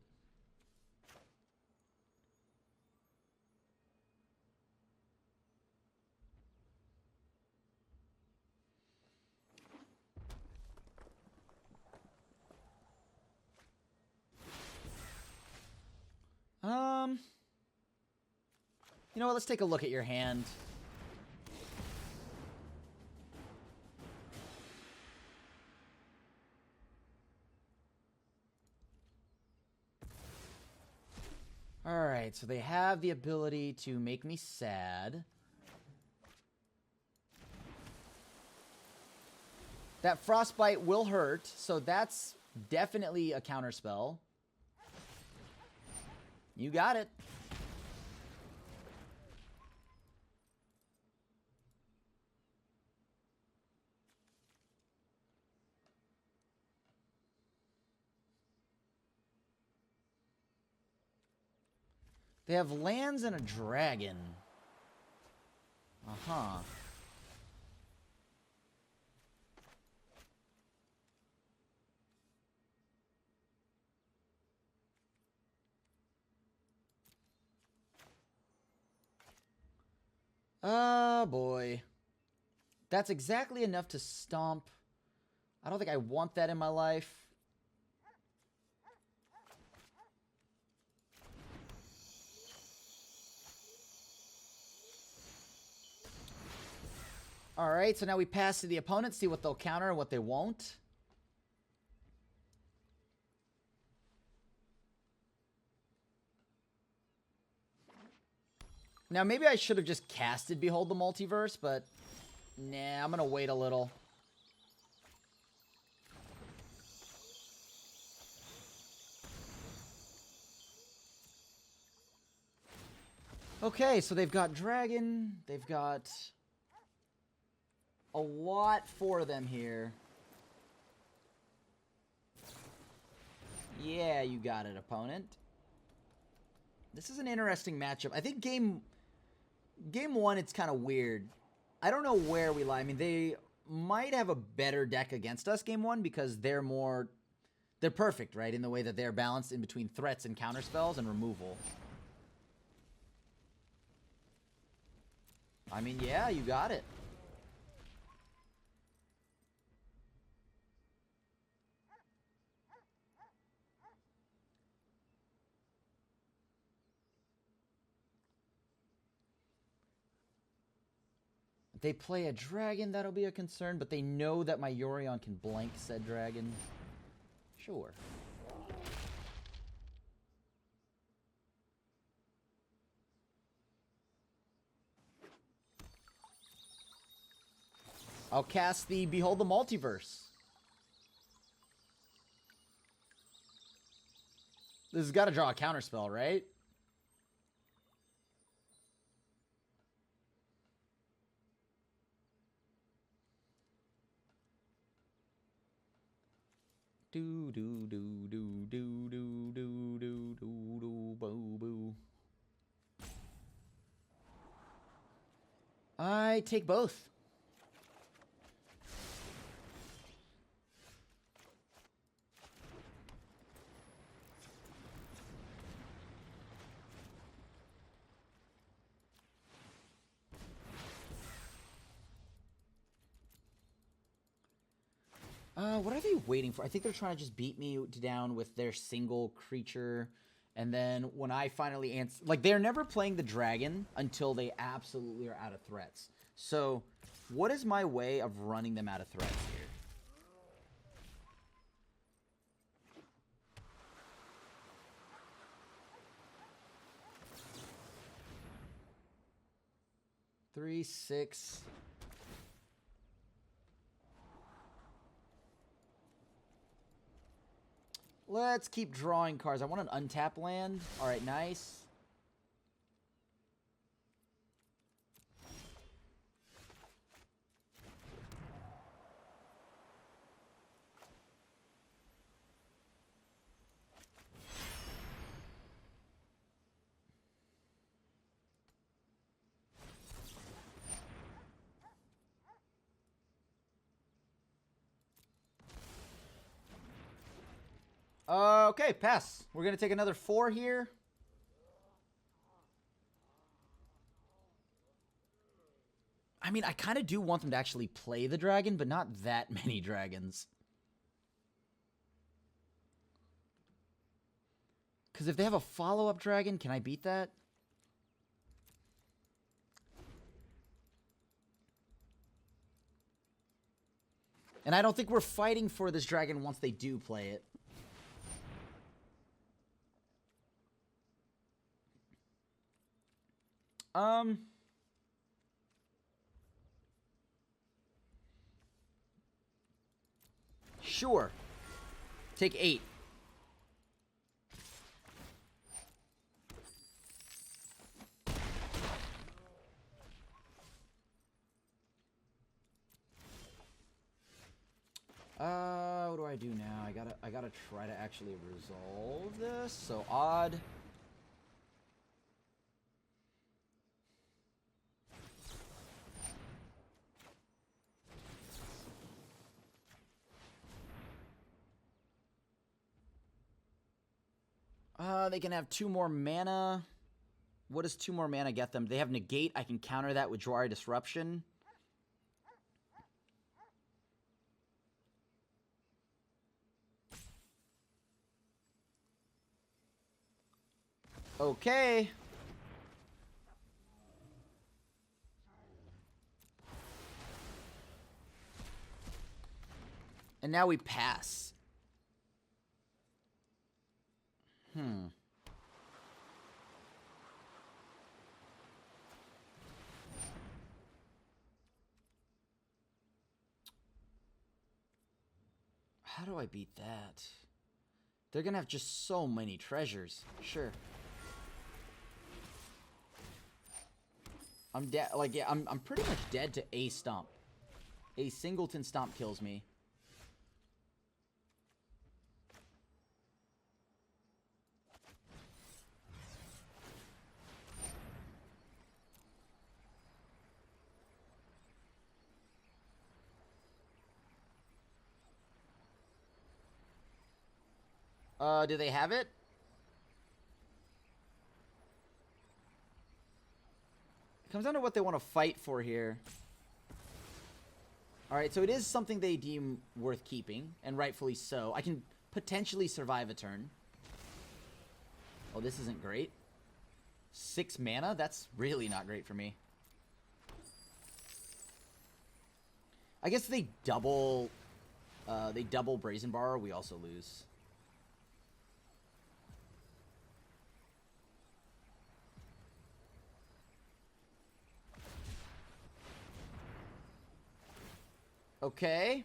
You know what? Let's take a look at your hand. Alright, so they have the ability to make me sad. That Frostbite will hurt, so that's definitely a counterspell. You got it. They have lands and a dragon. Uh-huh. Oh, boy. That's exactly enough to stomp. I don't think I want that in my life. Alright, so now we pass to the opponent, see what they'll counter and what they won't. Now, maybe I should have just casted Behold the Multiverse, but nah, I'm going to wait a little. Okay, so they've got Dragon. They've got a lot for them here. Yeah, you got it, opponent. This is an interesting matchup. I think game one, it's kind of weird. I don't know where we lie. I mean, they might have a better deck against us game one because they're perfect, right? In the way that they're balanced in between threats and counter spells and removal. I mean, yeah, you got it. They play a dragon, that'll be a concern, but they know that my Yorion can blank said dragon. Sure. I'll cast the Behold the Multiverse. This has got to draw a counterspell, right? Do do do do do do do do do do boo boo. I take both. What are they waiting for? I think they're trying to just beat me down with their single creature. And then when I finally answer... Like, they're never playing the dragon until they absolutely are out of threats. So, what is my way of running them out of threats here? Three, six... Let's keep drawing cards. I want an untap land. Alright, nice. Okay, pass. We're going to take another 4 here. I mean, I kind of do want them to actually play the dragon, but not that many dragons. Because if they have a follow-up dragon, can I beat that? And I don't think we're fighting for this dragon once they do play it. Sure. Take 8. What do I do now? I gotta try to actually resolve this. So odd. They can have 2 more mana. What does 2 more mana get them? They have negate. I can counter that with Jwari Disruption. Okay. And now we pass. How do I beat that? They're gonna have just so many treasures. Sure. I'm dead. Like, yeah, I'm pretty much dead to a stomp. A singleton stomp kills me. Do they have it? It comes down to what they want to fight for here. Alright, so it is something they deem worth keeping, and rightfully so. I can potentially survive a turn. Oh, this isn't great. 6 mana? That's really not great for me. I guess they double Brazen Bar, we also lose. Okay.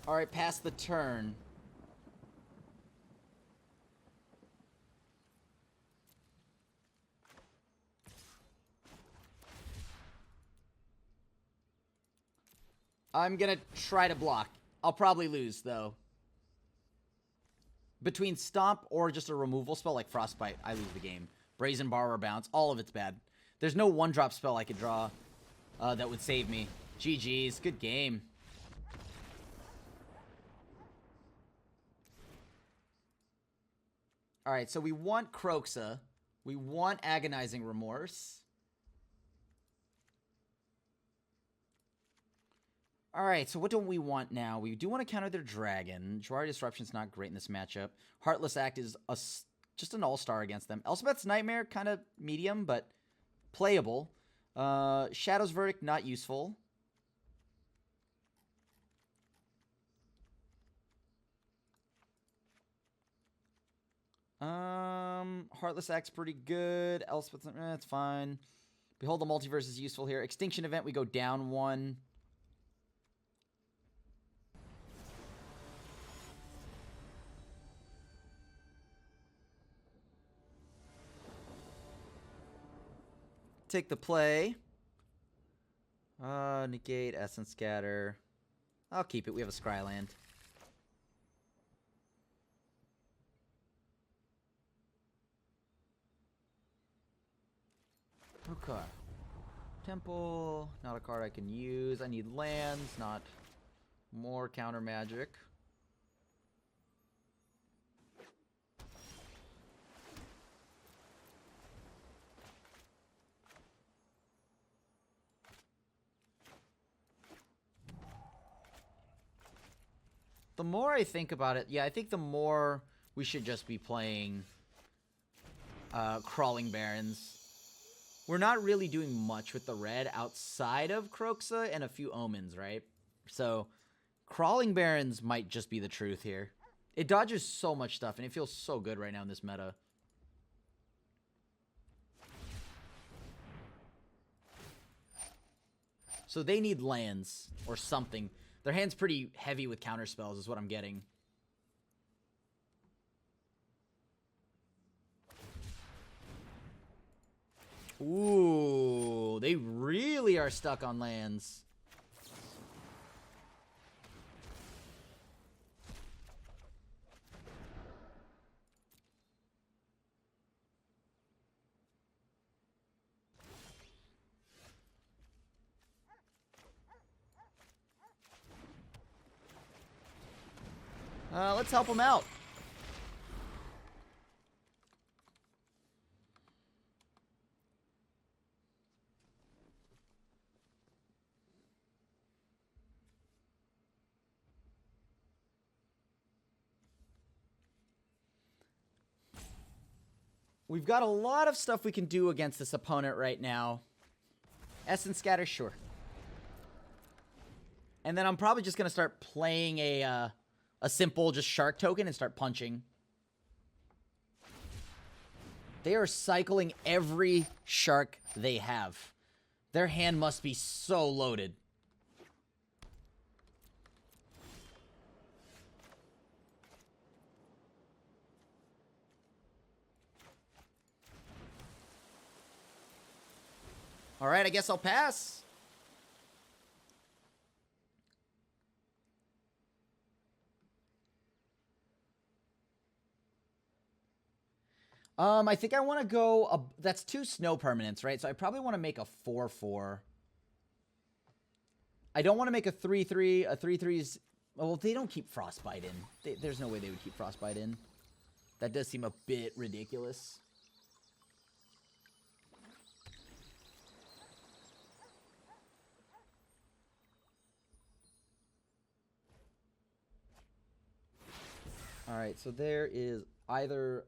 Alright, pass the turn. I'm gonna try to block. I'll probably lose, though. Between Stomp or just a removal spell like Frostbite, I lose the game. Brazen Bar or Bounce, all of it's bad. There's no one-drop spell I could draw that would save me. GG's, good game. Alright, so we want Croxa. We want Agonizing Remorse. Alright, so what do we want now? We do want to counter their Dragon. Jwari Disruption's not great in this matchup. Heartless Act is just an all-star against them. Elspeth's Nightmare, kind of medium, but playable. Shadow's Verdict, not useful. Heartless Act's pretty good. Elspeth's, it's fine. Behold the Multiverse is useful here. Extinction Event, we go down 1. Take the play. Negate, Essence Scatter. I'll keep it. We have a Scryland. Okay. Temple. Not a card I can use. I need lands, not more counter magic. The more I think about it, yeah, I think the more we should just be playing Crawling Barrens. We're not really doing much with the red outside of Croxa and a few Omens, right? So Crawling Barrens might just be the truth here. It dodges so much stuff, and it feels so good right now in this meta. So they need lands or something. Their hand's pretty heavy with counter spells is what I'm getting. Ooh, they really are stuck on lands. Let's help them out. We've got a lot of stuff we can do against this opponent right now. Essence Scatter, sure. And then I'm probably just going to start playing a simple just shark token and start punching. They are cycling every shark they have. Their hand must be so loaded. All right, I guess I'll pass. I think I want to go... that's 2 snow permanents, right? So I probably want to make a 4/4. I don't want to make a 3/3. A 3/3's... Well, they don't keep Frostbite in. There's no way they would keep Frostbite in. That does seem a bit ridiculous. Alright, so there is either...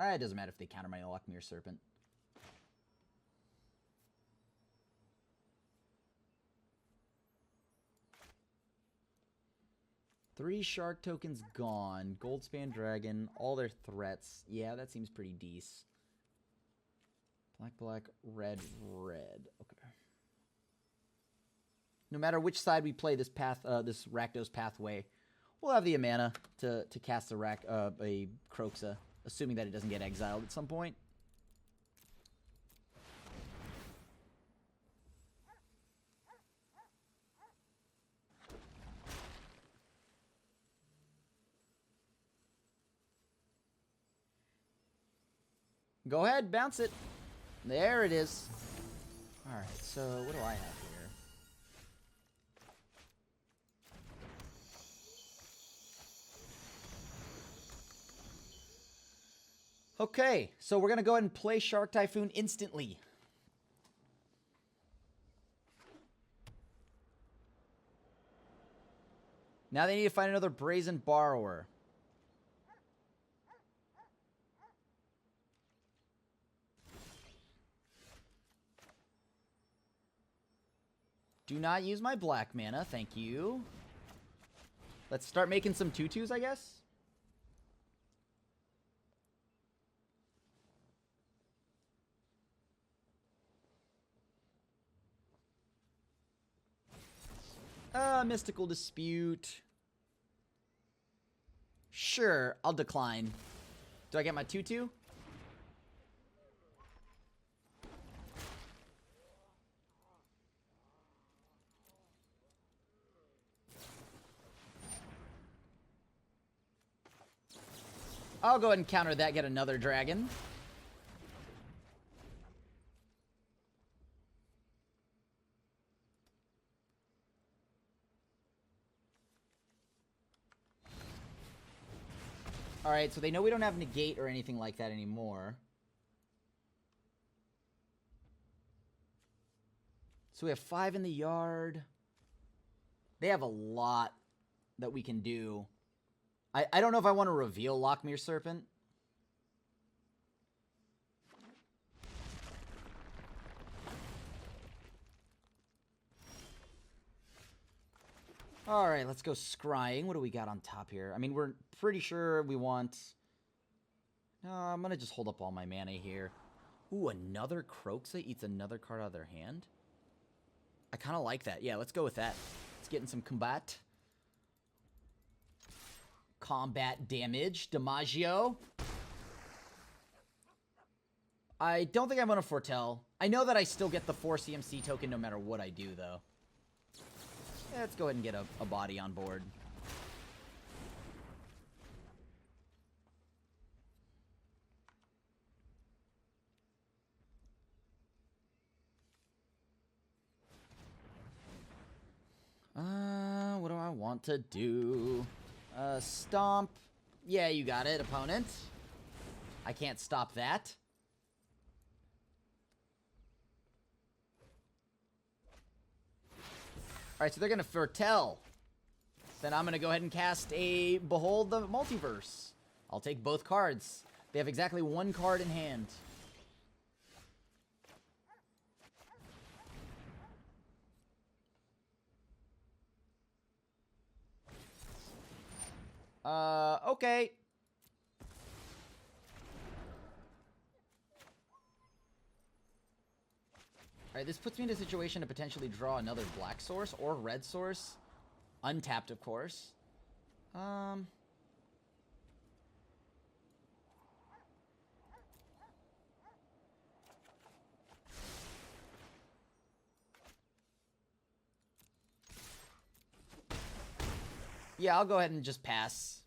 it doesn't matter if they counter my Lockmere Serpent. Three shark tokens gone. Goldspan Dragon, all their threats. Yeah, that seems pretty decent. Black, black, red, red. Okay. No matter which side we play this path, this Rakdos pathway, we'll have the mana to cast a Kroxa, assuming that it doesn't get exiled at some point. Go ahead, bounce it. There it is. Alright, so what do I have here? Okay, so we're going to go ahead and play Shark Typhoon instantly. Now they need to find another Brazen Borrower. Do not use my black mana, thank you. Let's start making some 2/2s, I guess. Mystical Dispute. Sure, I'll decline. Do I get my 2/2? I'll go ahead and counter that, get another dragon. Alright, so they know we don't have negate or anything like that anymore. So we have 5 in the yard. They have a lot that we can do. I don't know if I want to reveal Lockmere Serpent. Alright, let's go scrying. What do we got on top here? I mean, we're pretty sure we want... I'm gonna just hold up all my mana here. Ooh, another Kroxa eats another card out of their hand? I kind of like that. Yeah, let's go with that. Let's get in some combat. Combat damage. Damaggio. I don't think I'm going to foretell. I know that I still get the 4 CMC token no matter what I do, though. Yeah, let's go ahead and get a body on board. What do I want to do? Stomp. Yeah, you got it, opponent. I can't stop that. Alright, so they're going to foretell. Then I'm going to go ahead and cast a Behold the Multiverse. I'll take both cards. They have exactly one card in hand. Okay. Alright, this puts me in a situation to potentially draw another black source or red source. Untapped, of course. Yeah, I'll go ahead and just pass.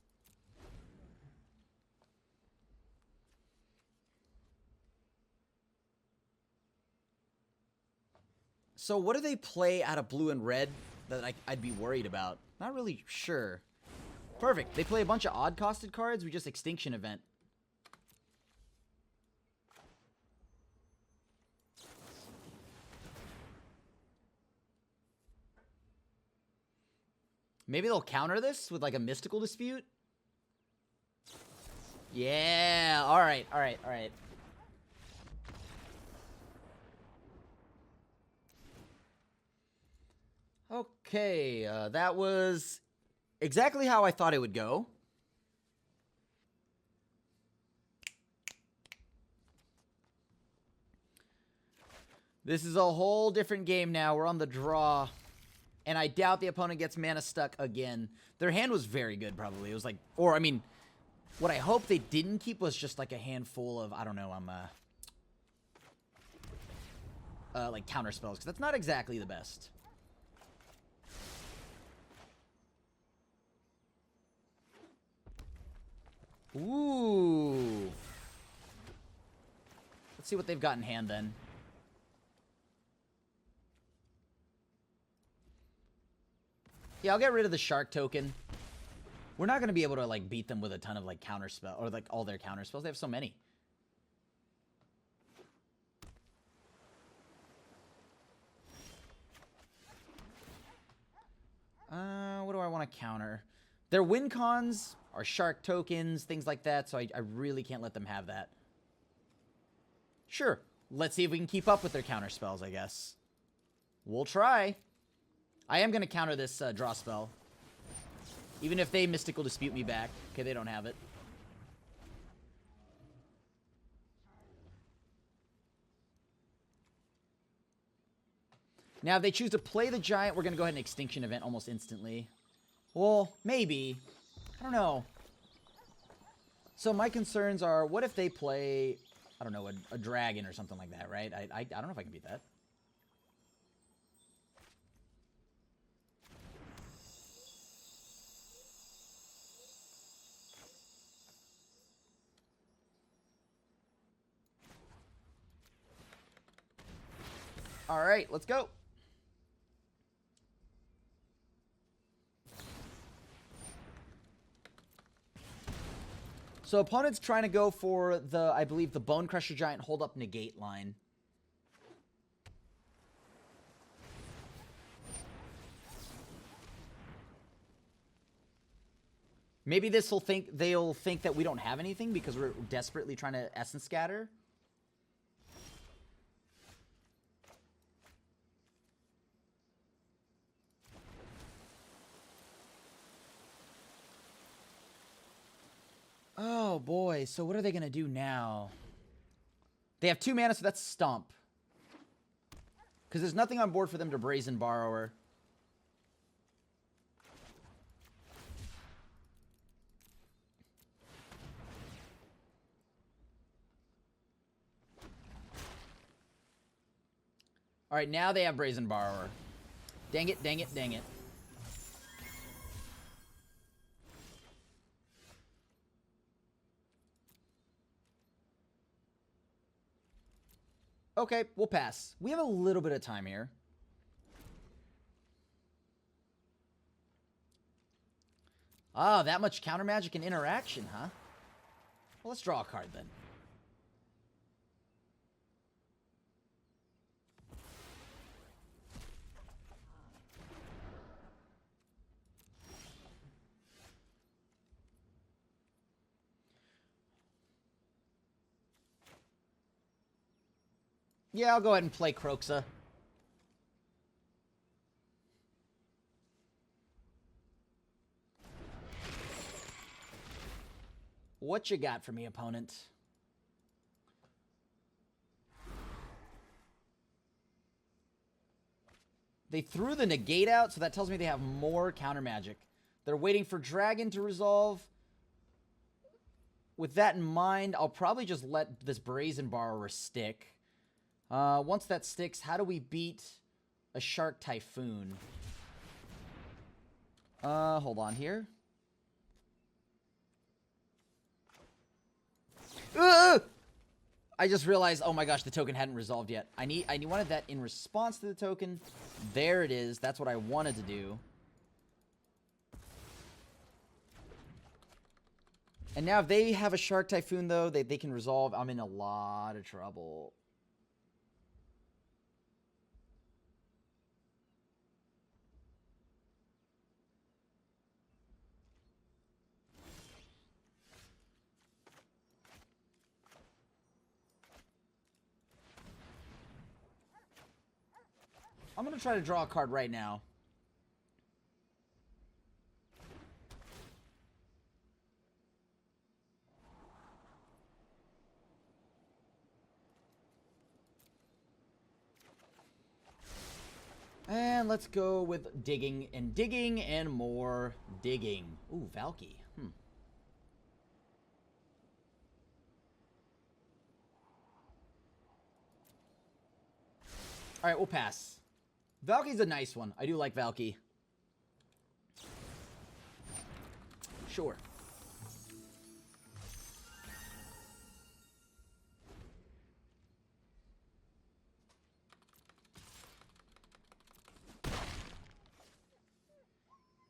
So what do they play out of blue and red that I'd be worried about? Not really sure. Perfect. They play a bunch of odd-costed cards. We just Extinction Event. Maybe they'll counter this with like a Mystical Dispute? Yeah. Alright, alright, alright. Okay, that was exactly how I thought it would go. This is a whole different game now. We're on the draw. And I doubt the opponent gets mana stuck again. Their hand was very good, probably. It was like, or I mean, what I hope they didn't keep was just like a handful of, I don't know, like counter spells, because that's not exactly the best. Ooh. Let's see what they've got in hand then. Yeah, I'll get rid of the shark token. We're not going to be able to like beat them with a ton of like counter spell or like all their counter spells. They have so many. What do I want to counter? Their win cons are shark tokens, things like that, so I really can't let them have that. Sure, let's see if we can keep up with their counter spells, I guess. We'll try. I am going to counter this draw spell. Even if they Mystical Dispute me back. Okay, they don't have it. Now, if they choose to play the Giant, we're going to go ahead and Extinction Event almost instantly. Well, maybe. I don't know. So my concerns are, what if they play, I don't know, a dragon or something like that, right? I don't know if I can beat that. All right, let's go. So opponent's trying to go for the, I believe, the Bone Crusher Giant hold up negate line. Maybe they'll think that we don't have anything because we're desperately trying to Essence Scatter. Oh boy, so what are they gonna do now? They have 2 mana, so that's Stomp. Because there's nothing on board for them to Brazen Borrower. Alright, now they have Brazen Borrower. Dang it, dang it, dang it. Okay, we'll pass. We have a little bit of time here. Ah, that much counter magic and interaction, huh? Well, let's draw a card then. Yeah, I'll go ahead and play Croxa. What you got for me, opponent? They threw the negate out, so that tells me they have more counter magic. They're waiting for Dragon to resolve. With that in mind, I'll probably just let this Brazen Borrower stick. Once that sticks, how do we beat a Shark Typhoon? Hold on here. I just realized, oh my gosh, the token hadn't resolved yet. I wanted that in response to the token. There it is. That's what I wanted to do. And now if they have a Shark Typhoon, though, they can resolve. I'm in a lot of trouble. I'm going to try to draw a card right now. And let's go with digging and more digging. Ooh, Valky. All right, we'll pass. Valky's a nice one. I do like Valky. Sure.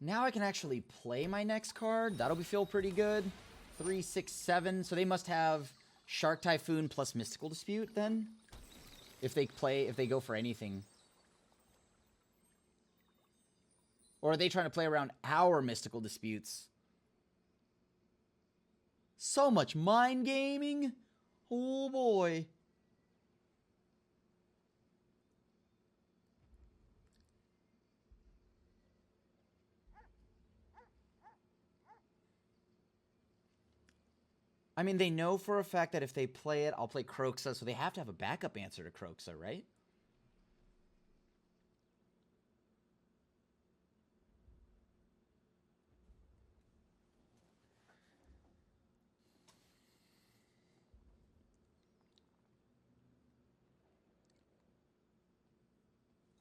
Now I can actually play my next card. That'll feel pretty good. 3, 6, 7. So they must have Shark Typhoon plus Mystical Dispute then. If they go for anything. Or are they trying to play around our Mystical Disputes? So much mind gaming. Oh boy. I mean, they know for a fact that if they play it, I'll play Croxa, so they have to have a backup answer to Croxa, right?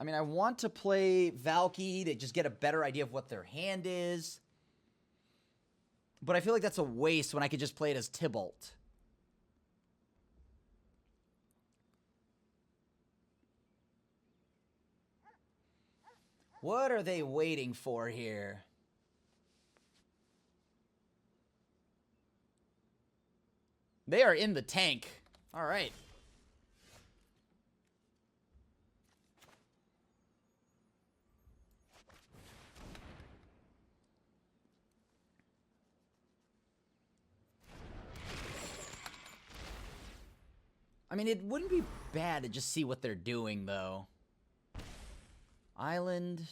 I mean, I want to play Valky to just get a better idea of what their hand is. But I feel like that's a waste when I could just play it as Tybalt. What are they waiting for here? They are in the tank. All right. I mean, it wouldn't be bad to just see what they're doing, though. Island.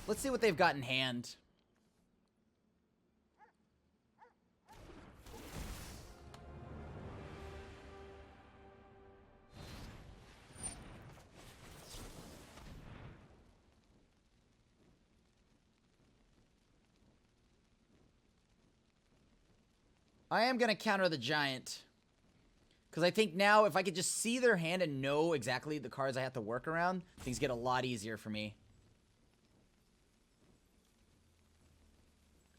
Let's see what they've got in hand. I am going to counter the Giant. Because I think now, if I could just see their hand and know exactly the cards I have to work around, things get a lot easier for me.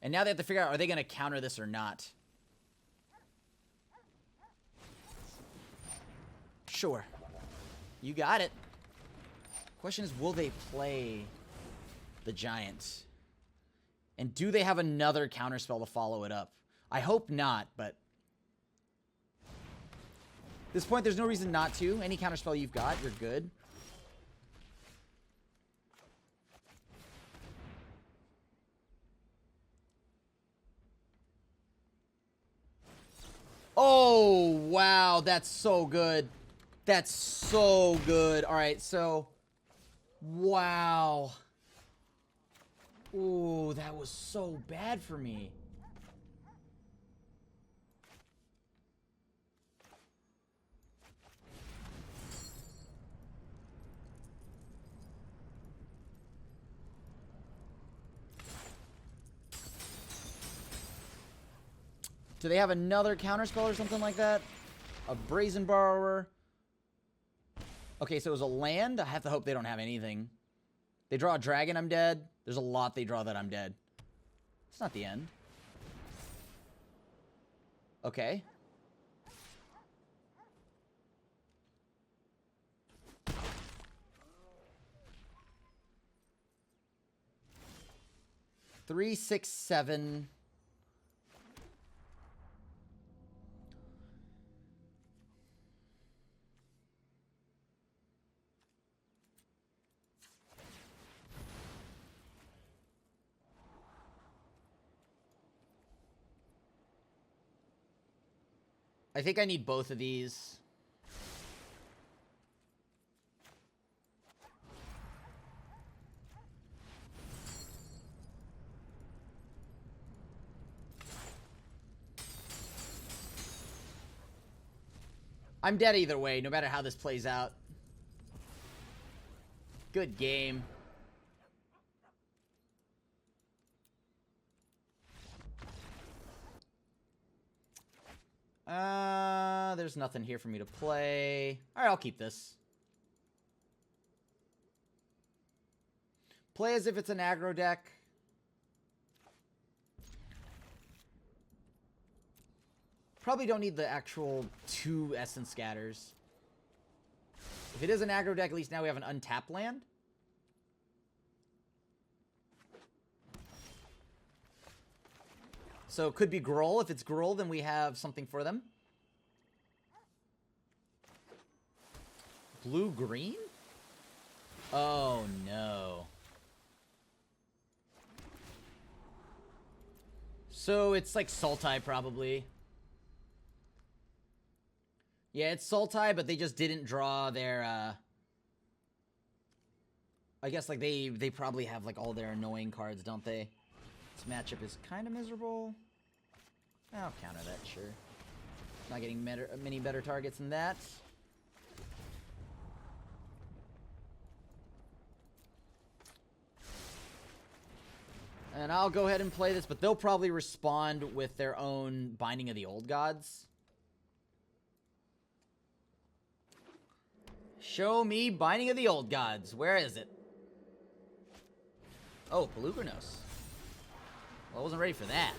And now they have to figure out, are they going to counter this or not? Sure. You got it. Question is, will they play the Giant? And do they have another counterspell to follow it up? I hope not, but at this point, there's no reason not to. Any counterspell you've got, you're good. Oh, wow. That's so good. That's so good. All right, so... Wow. Ooh, that was so bad for me. Do they have another counterspell or something like that? A Brazen Borrower. Okay, so it was a land. I have to hope they don't have anything. They draw a dragon, I'm dead. There's a lot they draw that I'm dead. It's not the end. Okay. Three, 6, 7. I think I need both of these. I'm dead either way, no matter how this plays out. Good game. There's nothing here for me to play. Alright, I'll keep this. Play as if it's an aggro deck. Probably don't need the actual 2 Essence Scatters. If it is an aggro deck, at least now we have an untapped land. So it could be Gruul. If it's Gruul, then we have something for them. Blue-green? Oh, no. So it's like Sultai, probably. Yeah, it's Sultai, but they just didn't draw their, I guess, like, they probably have, like, all their annoying cards, don't they? This matchup is kind of miserable. I'll counter that, sure. Not getting many better targets than that. And I'll go ahead and play this, but they'll probably respond with their own Binding of the Old Gods. Show me Binding of the Old Gods. Where is it? Oh, Pelugranos. Well, I wasn't ready for that.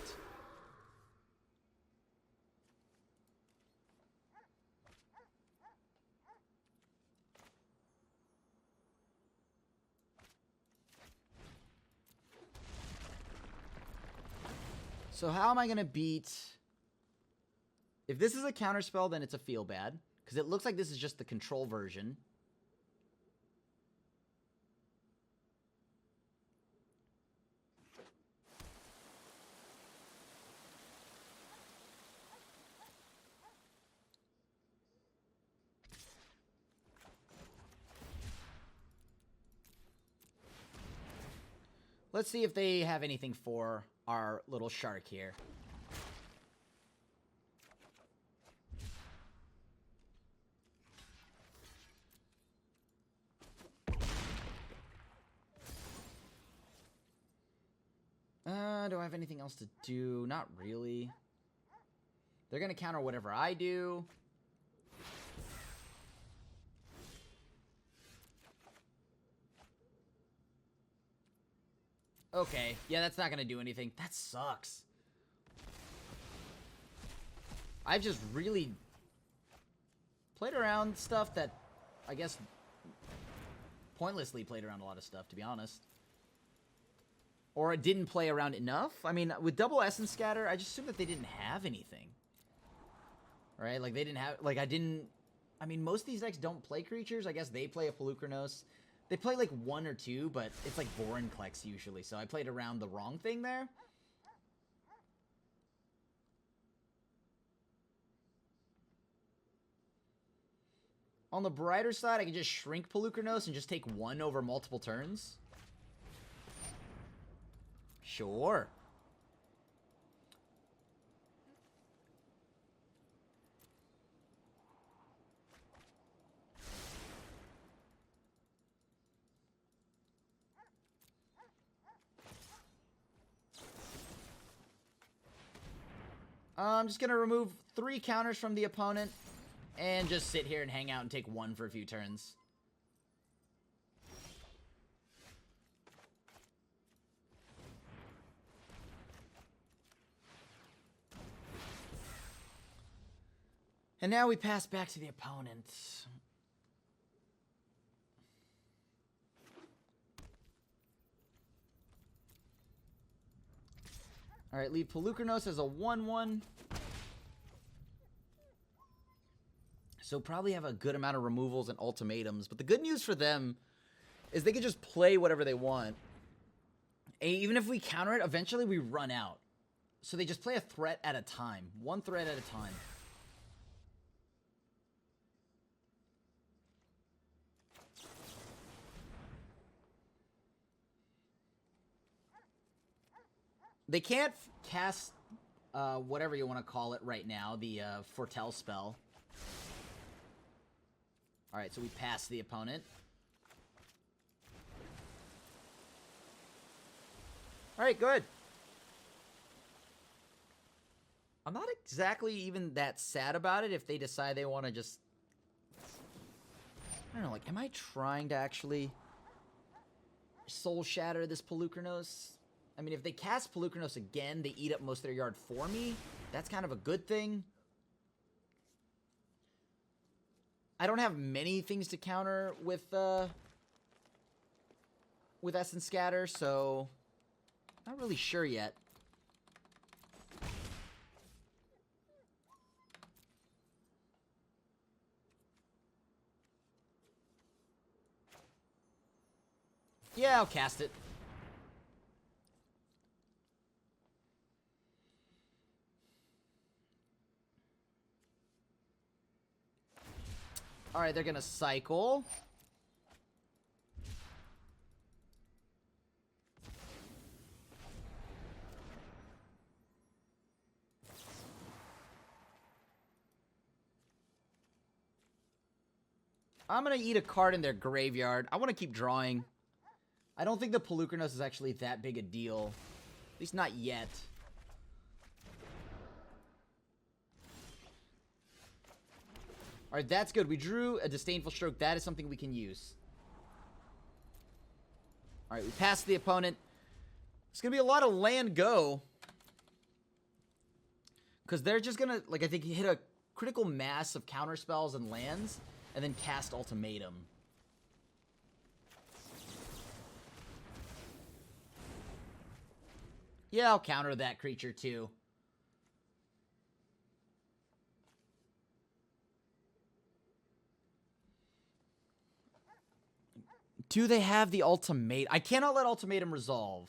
So how am I going to beat... If this is a counterspell, then it's a feel bad. Because it looks like this is just the control version. Let's see if they have anything for our little shark here. Do I have anything else to do? Not really. They're going to counter whatever I do. Okay, yeah, that's not going to do anything. That sucks. I've just really played around stuff that, I guess, pointlessly played around a lot of stuff, to be honest. Or I didn't play around enough. I mean, with double Essence Scatter, I just assumed that they didn't have anything. Right? Like, they didn't have... Like, I didn't... I mean, most of these decks don't play creatures. I guess they play a Pelucranos. They play, like, 1 or 2, but it's, like, Vorinclex usually. So I played around the wrong thing there. On the brighter side, I can just shrink Pelucranos and just take 1 over multiple turns. Sure. I'm just going to remove 3 counters from the opponent and just sit here and hang out and take 1 for a few turns. And now we pass back to the opponent. Alright, leave Pelucranos as a 1-1. So probably have a good amount of removals and ultimatums. But the good news for them is they can just play whatever they want. And even if we counter it, eventually we run out. So they just play a threat at a time. 1 threat at a time. They can't cast whatever you want to call it right now, the foretell spell. Alright, so we pass the opponent. Alright, good. I'm not exactly even that sad about it if they decide they want to just... I don't know, like, am I trying to actually soul shatter this Pelucranos? I mean, if they cast Pelucranos again, they eat up most of their yard for me. That's kind of a good thing. I don't have many things to counter with Essence Scatter, so not really sure yet. Yeah, I'll cast it. Alright, they're gonna cycle. I'm gonna eat a card in their graveyard. I want to keep drawing. I don't think the Pelucranos is actually that big a deal. At least not yet. Alright, that's good. We drew a Disdainful Stroke. That is something we can use. Alright, we passed the opponent. It's going to be a lot of land go. Because they're just going to, like, I think hit a critical mass of counter spells and lands. And then cast Ultimatum. Yeah, I'll counter that creature too. Do they have the ultimatum? I cannot let ultimatum resolve.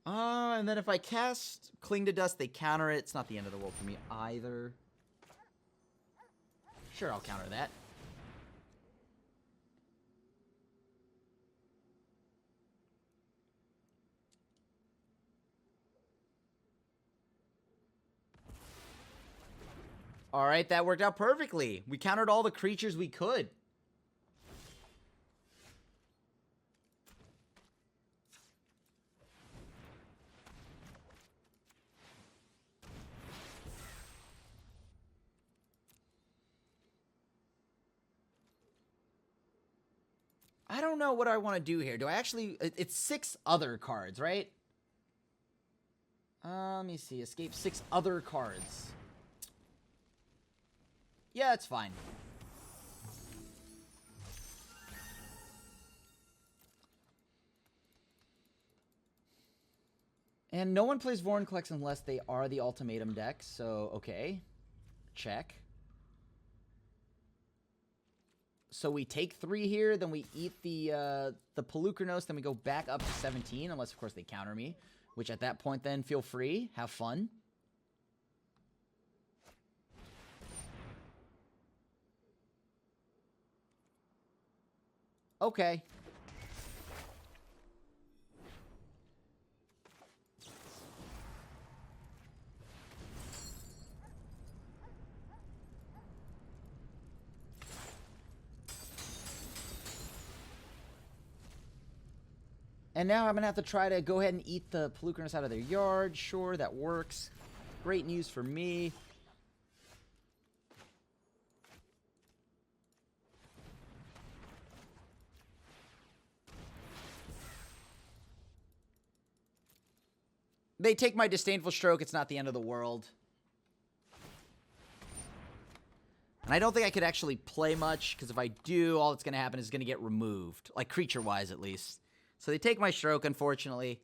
And then if I cast Cling to Dust, they counter it. It's not the end of the world for me either. Sure, I'll counter that. Alright, that worked out perfectly. We countered all the creatures we could. I don't know what I want to do here. Do I actually... It's 6 other cards, right? Let me see. Escape 6 other cards. Yeah, it's fine. And no one plays Vorinclex unless they are the Ultimatum deck, so okay. Check. So we take 3 here, then we eat the Pelucranos, then we go back up to 17, unless, of course, they counter me. Which, at that point, then, feel free. Have fun. Okay. And now I'm going to have to try to go ahead and eat the Pelucranos out of their yard. Sure, that works. Great news for me. They take my Disdainful Stroke. It's not the end of the world. And I don't think I could actually play much, because if I do, all that's going to happen is going to get removed. Like, creature-wise, at least. So they take my Stroke, unfortunately.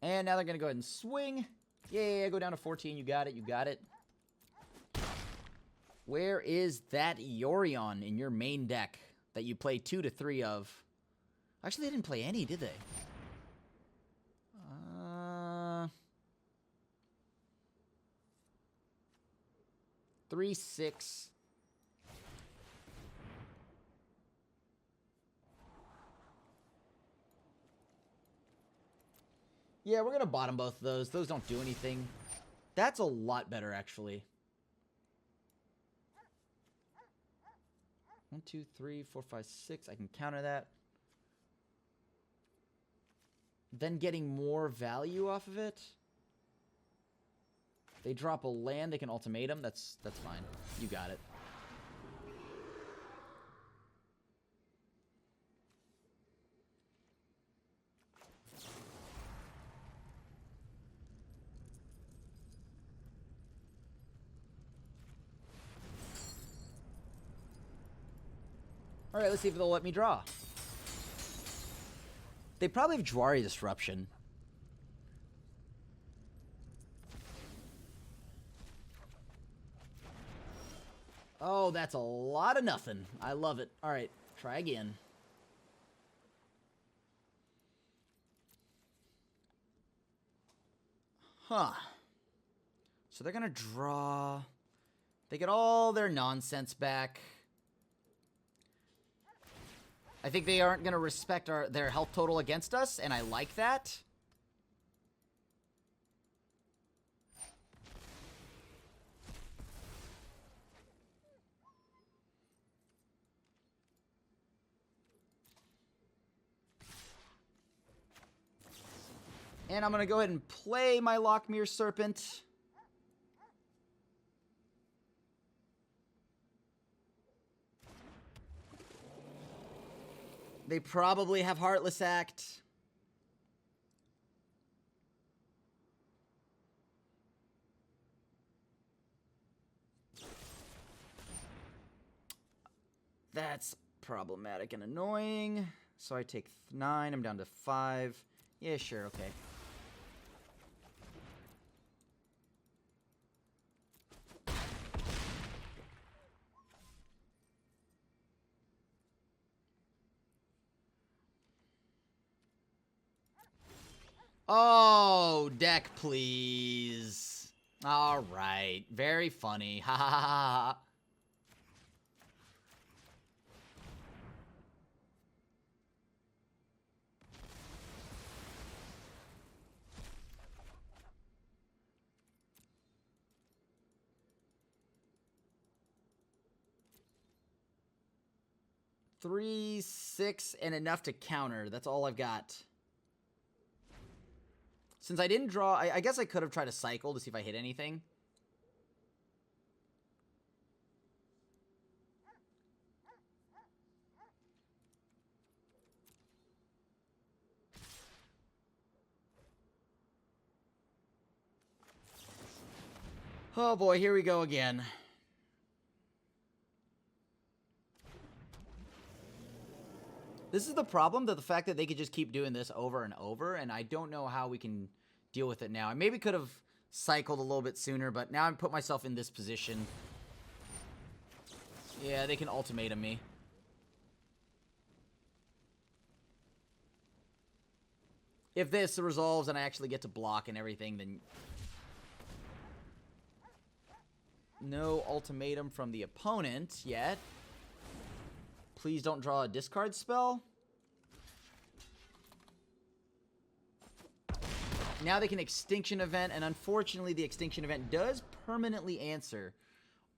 And now they're going to go ahead and swing. Yeah, go down to 14. You got it, you got it. Where is that Yorion in your main deck that you play 2 to 3 of? Actually, they didn't play any, did they? 3, 6. Yeah, we're going to bottom both of those. Those don't do anything. That's a lot better, actually. 1, 2, 3, 4, 5, 6. I can counter that. Then getting more value off of it. They drop a land. They can ultimatum. That's fine. You got it. All right, let's see if they'll let me draw. They probably have Jwari Disruption. Oh, that's a lot of nothing. I love it. All right, try again. Huh. So they're going to draw. They get all their nonsense back. I think they aren't going to respect their health total against us, and I like that. And I'm going to go ahead and play my Lockmere Serpent. They probably have Heartless Act. That's problematic and annoying. So I take 9. I'm down to 5. Yeah, sure, okay. Oh, deck, please. All right. Very funny. Ha ha ha ha. Three, 6, and enough to counter. That's all I've got. Since I didn't draw, I guess I could have tried to cycle to see if I hit anything. Oh boy, here we go again. This is the problem, the fact that they could just keep doing this over and over, and I don't know how we can deal with it now. I maybe could have cycled a little bit sooner, but now I'm put myself in this position. Yeah, they can ultimatum me. If this resolves and I actually get to block and everything, then... No ultimatum from the opponent yet. Please don't draw a discard spell. Now they can Extinction Event, and unfortunately the Extinction Event does permanently answer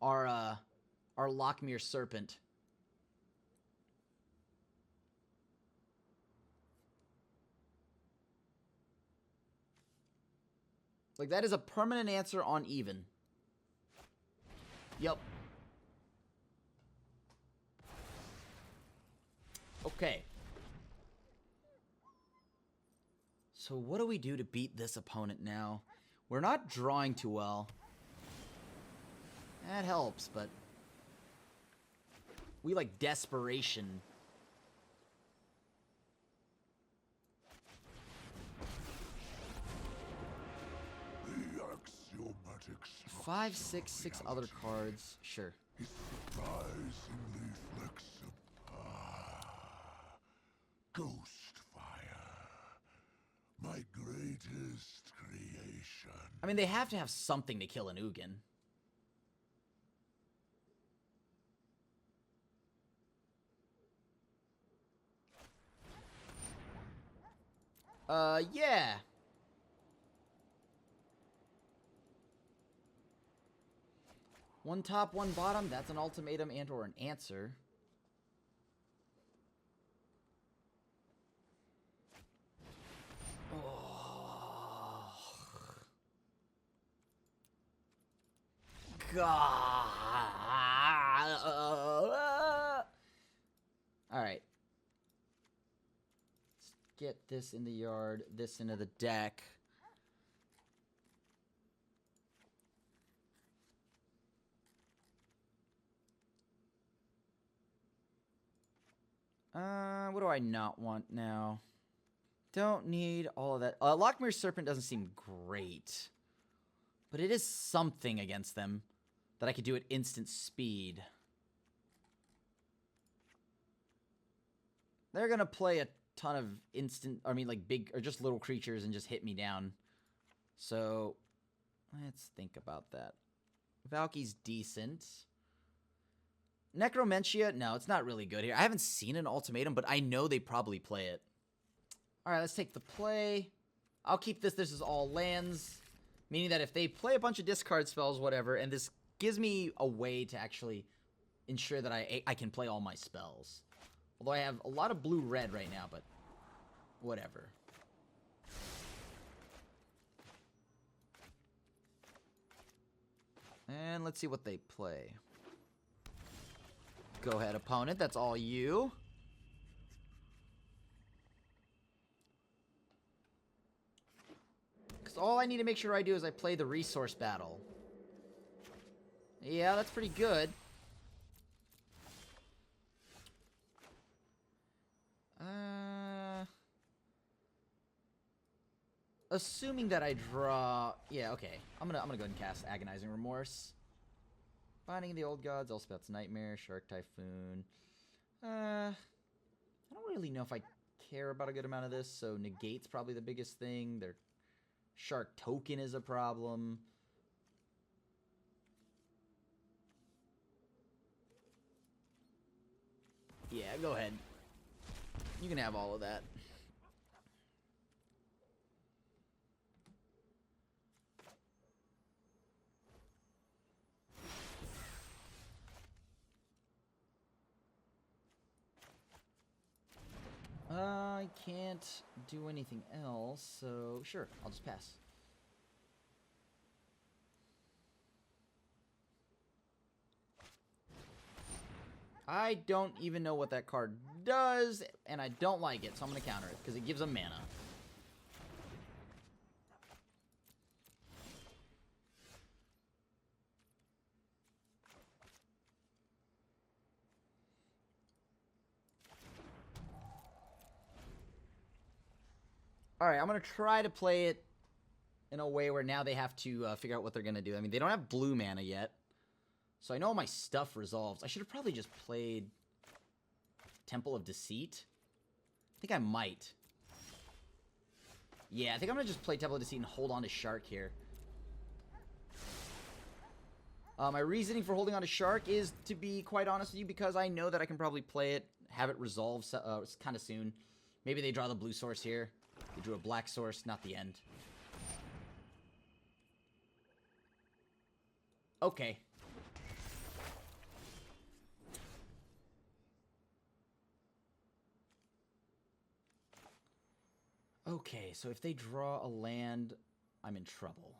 our Lochmere Serpent. Like, that is a permanent answer on even. Yep. Okay. So what do we do to beat this opponent now? We're not drawing too well. That helps, but... we like desperation. The axiomatic 5, 6, 6 other cards. Sure. is surprisingly flexible. Ghostfire, my greatest creation. I mean, they have to have something to kill an Ugin. Yeah. One top, one bottom. That's an ultimatum and or an answer. Oh. God. All right. Let's get this in the yard, this into the deck. What do I not want now? Don't need all of that. Lochmere Serpent doesn't seem great. But it is something against them that I could do at instant speed. They're gonna play a ton of big, or just little creatures and just hit me down. So, let's think about that. Valky's decent. Necromentia, no, it's not really good here. I haven't seen an ultimatum, but I know they probably play it. Alright, let's take the play. I'll keep this. This is all lands. Meaning that if they play a bunch of discard spells, whatever, and this gives me a way to actually ensure that I can play all my spells. Although I have a lot of blue-red right now, but whatever. And let's see what they play. Go ahead, opponent. That's all you. Because all I need to make sure I do is I play the resource battle. Yeah, that's pretty good. Assuming that I draw... yeah, okay. I'm gonna go ahead and cast Agonizing Remorse. Binding of the Old Gods, Elspeth's Nightmare, Shark Typhoon. I don't really know if I care about a good amount of this, so Negate's probably the biggest thing. Their Shark Token is a problem. Yeah, go ahead. You can have all of that. I can't do anything else, so sure, I'll just pass. I don't even know what that card does, and I don't like it, so I'm going to counter it, because it gives them mana. Alright, I'm going to try to play it in a way where now they have to figure out what they're going to do. I mean, they don't have blue mana yet. So I know all my stuff resolves. I should have probably just played Temple of Deceit. I think I might. Yeah, I think I'm going to just play Temple of Deceit and hold on to Shark here. My reasoning for holding on to Shark is, to be quite honest with you, because I know that I can probably play it, have it resolve kind of soon. Maybe they draw the blue source here. They drew a black source, not the end. Okay. Okay, so if they draw a land, I'm in trouble.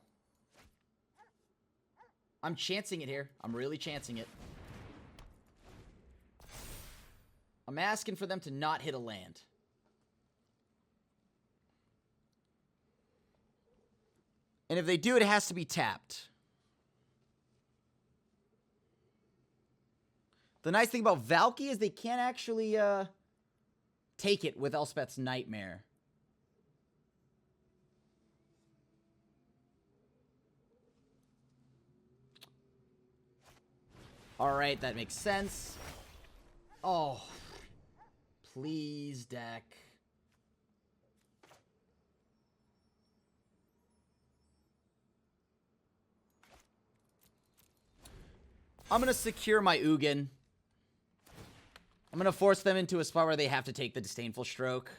I'm chancing it here. I'm really chancing it. I'm asking for them to not hit a land. And if they do, it has to be tapped. The nice thing about Valky is they can't actually take it with Elspeth's Nightmare. Alright, that makes sense. Oh. Please, deck. I'm going to secure my Ugin. I'm going to force them into a spot where they have to take the Disdainful Stroke.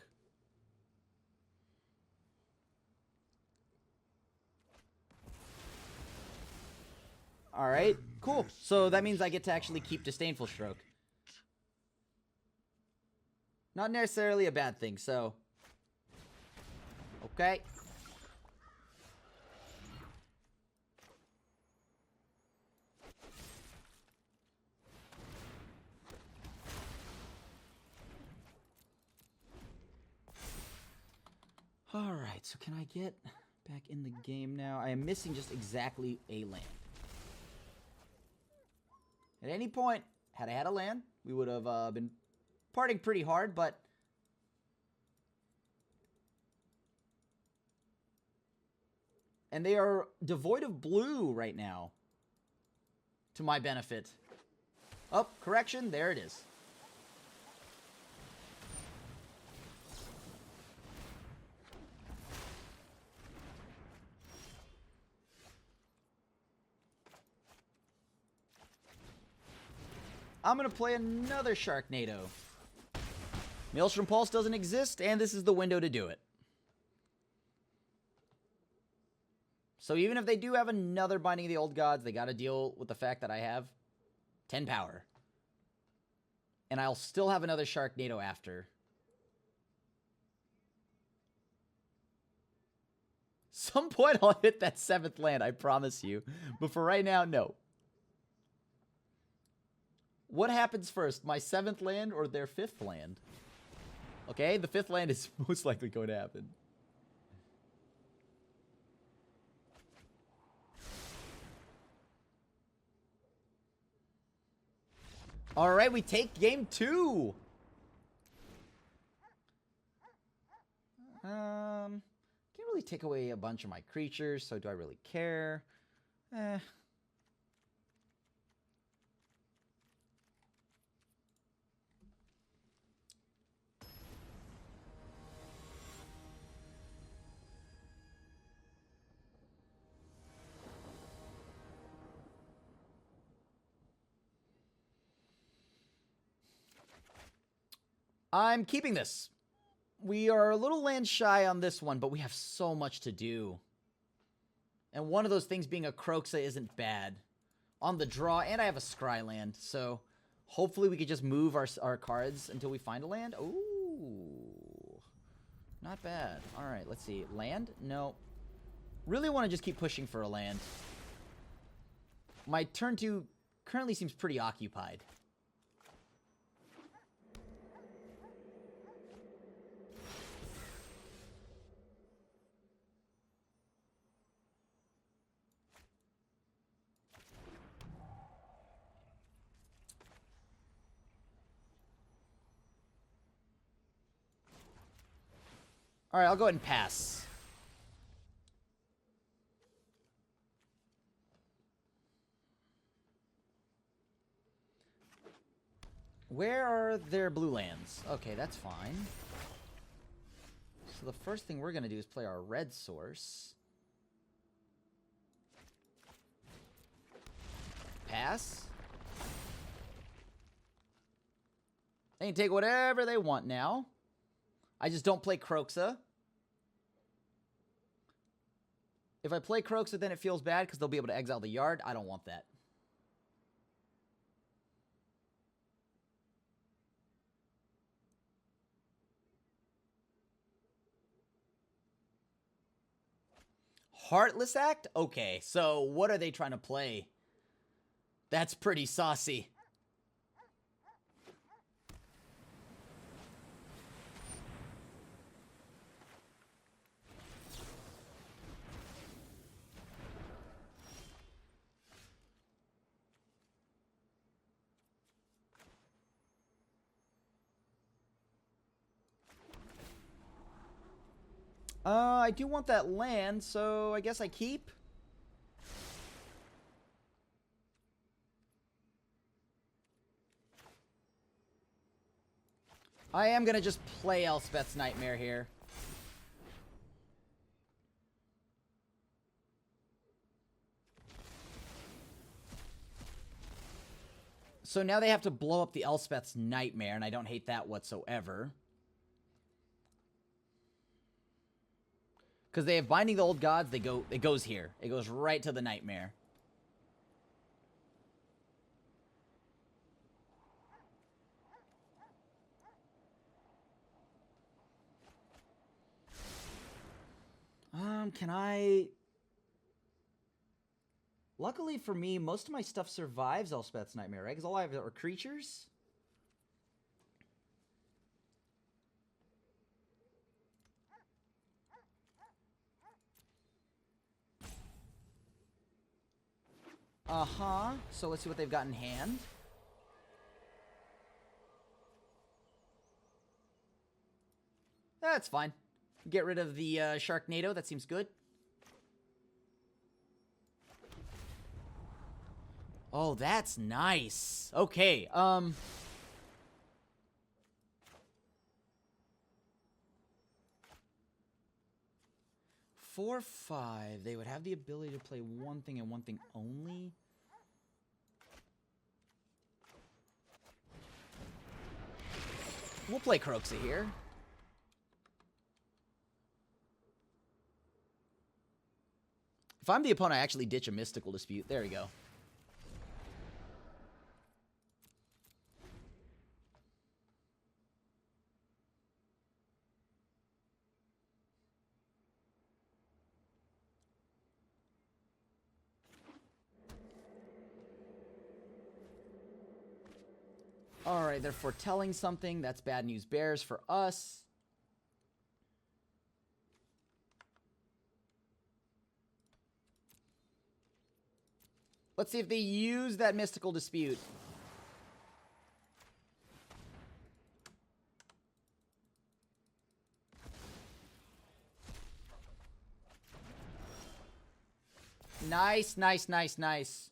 Alright, cool. So that means I get to actually keep Disdainful Stroke. Not necessarily a bad thing, so... Okay. Alright, so can I get back in the game now? I am missing just exactly a land. At any point, had I had a land, we would have been parting pretty hard, but... And they are devoid of blue right now. To my benefit. Oh, correction, there it is. I'm going to play another Sharknado. Maelstrom Pulse doesn't exist, and this is the window to do it. So even if they do have another Binding of the Old Gods, they got to deal with the fact that I have 10 power. And I'll still have another Sharknado after. Some point I'll hit that 7th land, I promise you. But for right now, no. What happens first, my 7th land or their 5th land? Okay, the 5th land is most likely going to happen. Alright, we take game 2. Can't really take away a bunch of my creatures, so do I really care? I'm keeping this. We are a little land shy on this one, but we have so much to do. And one of those things being a Kroxa isn't bad. On the draw, and I have a Scry land, so hopefully we could just move our cards until we find a land. Ooh. Not bad. Alright, let's see. Land? No. Really want to just keep pushing for a land. My turn 2 currently seems pretty occupied. Alright, I'll go ahead and pass. Where are their blue lands? Okay, that's fine. So the first thing we're going to do is play our red source. Pass. They can take whatever they want now. I just don't play Croxa. If I play Croxa, then it feels bad because they'll be able to exile the yard. I don't want that. Heartless Act? Okay, so what are they trying to play? That's pretty saucy. I do want that land, so I guess I keep. I am gonna just play Elspeth's Nightmare here. So now they have to blow up the Elspeth's Nightmare, and I don't hate that whatsoever. Because they have Binding the Old Gods, it goes here. It goes right to the Nightmare. Can I... Luckily for me, most of my stuff survives Elspeth's Nightmare, right? Because all I have are creatures. Uh-huh. So let's see what they've got in hand. That's fine. Get rid of the Sharknado. That seems good. Oh, that's nice. Okay, 4/5. They would have the ability to play one thing and one thing only. We'll play Croxa here. If I'm the opponent, I actually ditch a Mystical Dispute. There we go. Alright, they're foretelling something. That's bad news bears for us. Let's see if they use that Mystical Dispute. Nice, nice, nice, nice.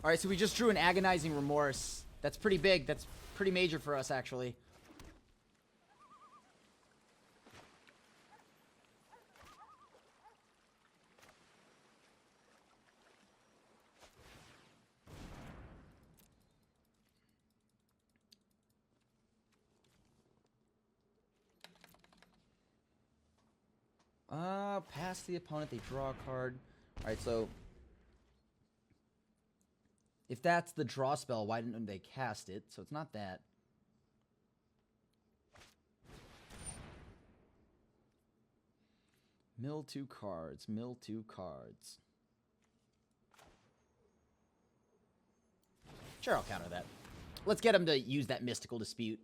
Alright, so we just drew an Agonizing Remorse. That's pretty big. That's pretty major for us, actually. Past the opponent, they draw a card. Alright, so... if that's the draw spell, why didn't they cast it? So it's not that. Mill 2 cards. Mill 2 cards. Sure, I'll counter that. Let's get them to use that Mystical Dispute.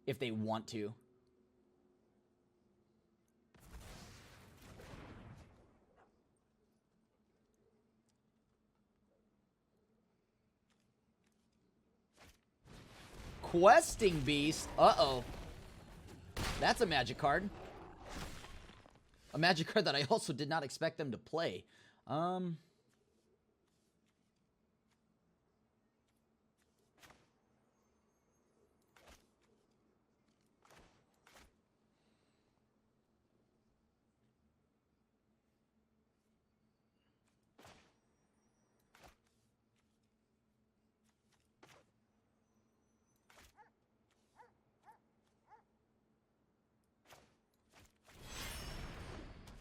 If they want to. Questing Beast. Uh-oh. That's a magic card. A magic card that I also did not expect them to play.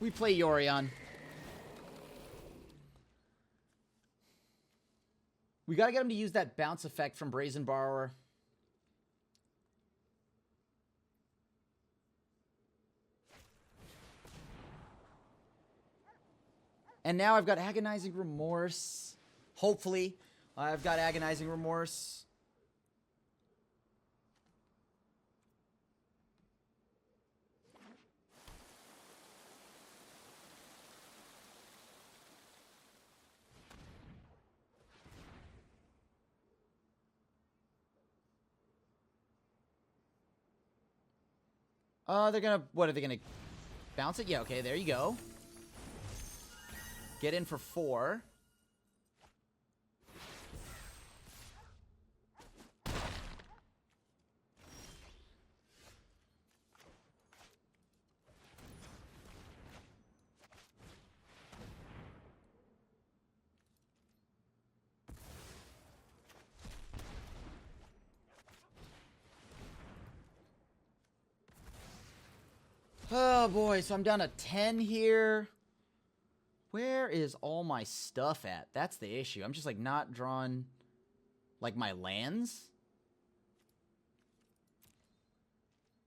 We play Yorion. We gotta get him to use that bounce effect from Brazen Borrower. And now I've got Agonizing Remorse. Hopefully, I've got Agonizing Remorse. They're gonna, what are they gonna, bounce it? Yeah, okay, there you go. Get in for 4. Oh boy, so I'm down to 10 here. Where is all my stuff at? That's the issue. I'm just like not drawing like my lands.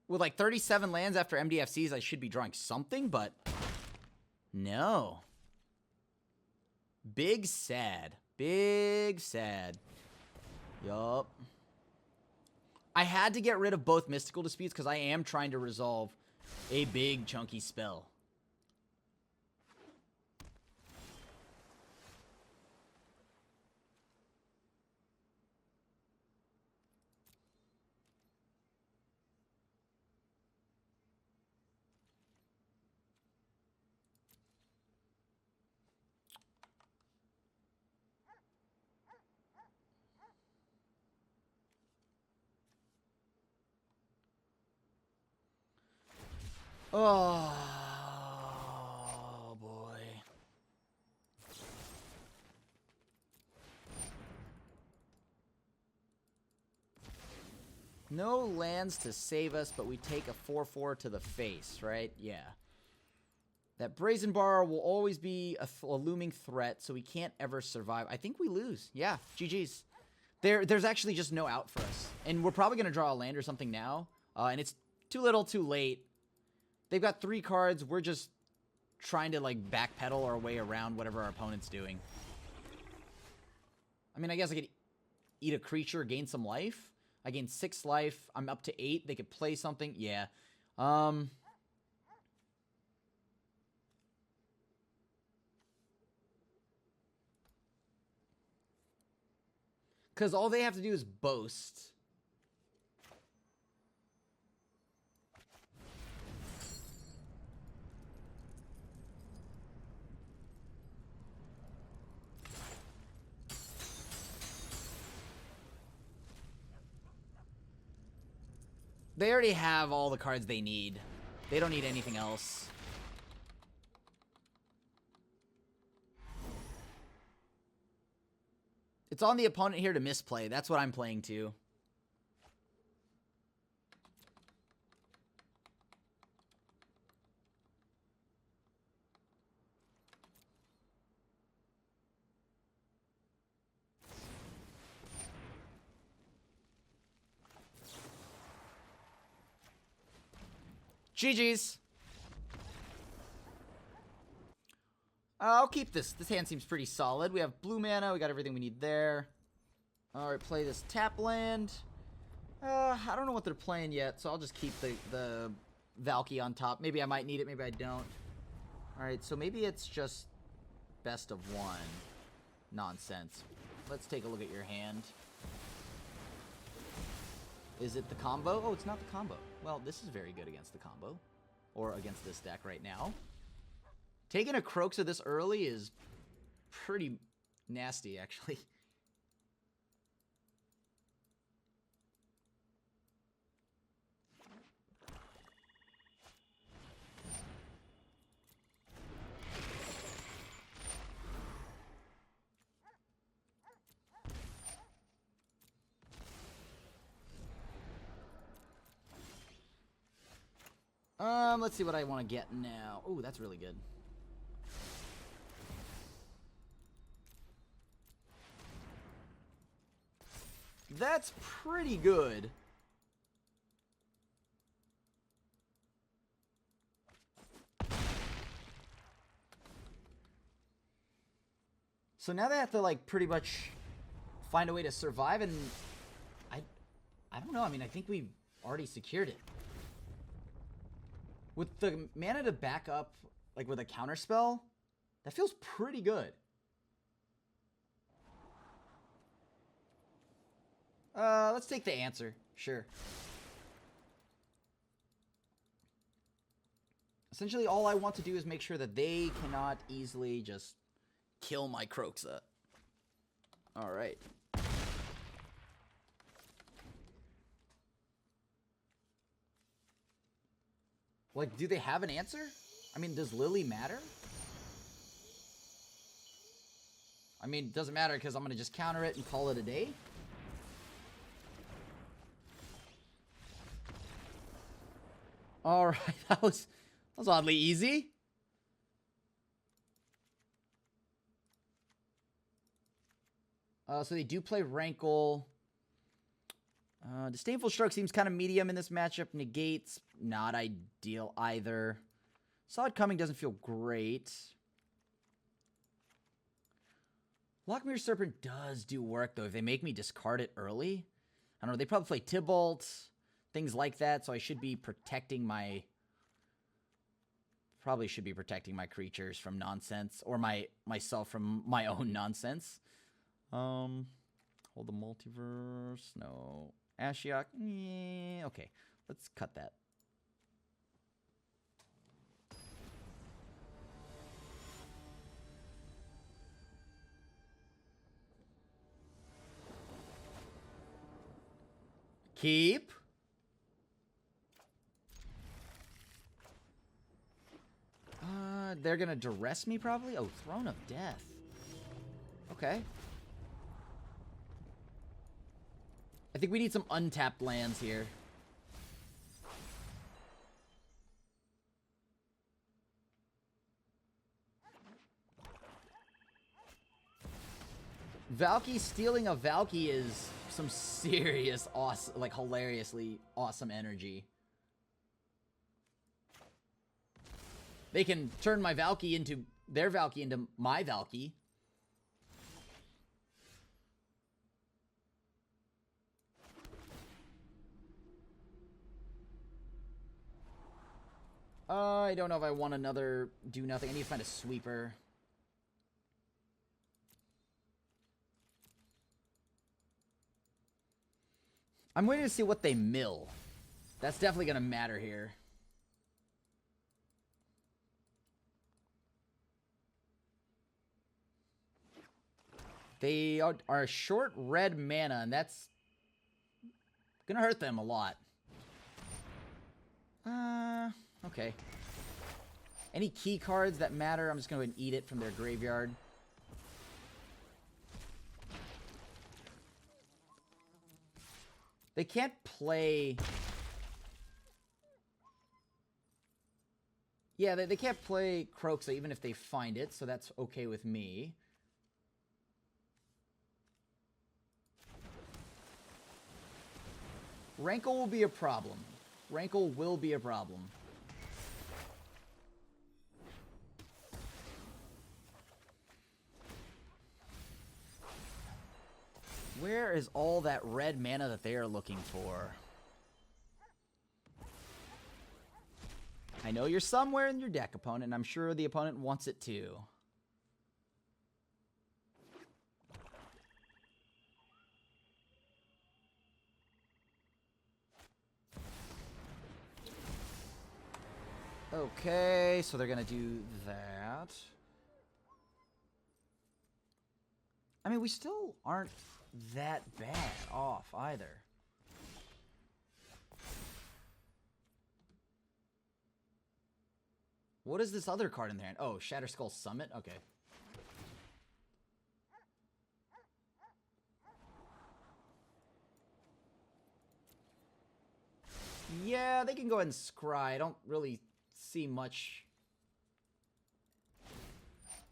With like 37 lands after MDFCs, I should be drawing something, but no. Big sad. Big sad. Yup. I had to get rid of both Mystical Disputes because I am trying to resolve a big chunky spell. Oh, boy. No lands to save us, but we take a 4/4 to the face, right? Yeah. That Brazen Bar will always be a looming threat, so we can't ever survive. I think we lose. Yeah, GG's. There's actually just no out for us. And we're probably going to draw a land or something now. And it's too little, too late. They've got 3 cards. We're just trying to, like, backpedal our way around whatever our opponent's doing. I mean, I guess I could eat a creature, gain some life. I gain 6 life. I'm up to 8. They could play something. Yeah. Because all they have to do is boast. They already have all the cards they need. They don't need anything else. It's on the opponent here to misplay. That's what I'm playing to. GG's. I'll keep this. This hand seems pretty solid. We have blue mana. We got everything we need there. Alright, play this tap land. I don't know what they're playing yet, so I'll just keep the Valky on top. Maybe I might need it, maybe I don't. Alright, so maybe it's just best of 1. Nonsense. Let's take a look at your hand. Is it the combo? Oh, it's not the combo. Well, this is very good against the combo. Or against this deck right now. Taking a Croxa this early is pretty nasty, actually. Let's see what I want to get now. Oh, that's really good. That's pretty good. So now they have to, like, pretty much find a way to survive, and I don't know. I mean, I think we've already secured it. With the mana to back up, like, with a counterspell, that feels pretty good. Let's take the answer. Sure. Essentially, all I want to do is make sure that they cannot easily just kill my Croxa. Alright. Like, do they have an answer? I mean, does Lily matter? I mean, it doesn't matter because I'm going to just counter it and call it a day. Alright, that was oddly easy. So they do play Rankle. Disdainful Stroke seems kind of medium in this matchup. Negates, not ideal either. Solid Coming doesn't feel great. Lockmere Serpent does do work, though, if they make me discard it early. I don't know, they probably play Tybalt, things like that, so I should be protecting my... Probably should be protecting my creatures from nonsense, or myself from my own nonsense. Hold the Multiverse, no. Ashiok, yeah, okay. Let's cut that. Keep. They're gonna duress me probably? Oh, Throne of Death. Okay. I think we need some untapped lands here. Valky stealing a Valky is some serious awesome, like hilariously awesome energy. They can turn my Valky into their Valky into my Valky. I don't know if I want another do nothing. I need to find a sweeper. I'm waiting to see what they mill. That's definitely going to matter here. They are short red mana, and that's going to hurt them a lot. Okay. Any key cards that matter, I'm just going to eat it from their graveyard. They can't play... Yeah, they can't play Croxa even if they find it, so that's okay with me. Rankle will be a problem. Rankle will be a problem. Where is all that red mana that they are looking for? I know you're somewhere in your deck, opponent, and I'm sure the opponent wants it too. Okay, so they're gonna do that. I mean, we still aren't that bad off either. What is this other card in there? Oh, Shatterskull Summit? Okay. Yeah, they can go ahead and scry. I don't really see much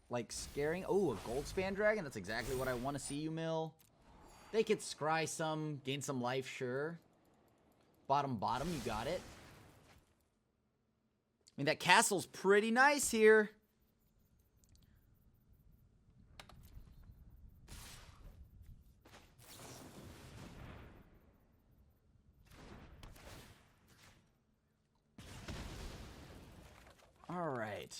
like scaring. Oh, a Goldspan Dragon? That's exactly what I want to see you mill. They could scry some, gain some life, sure. Bottom, you got it. I mean, that castle's pretty nice here. All right.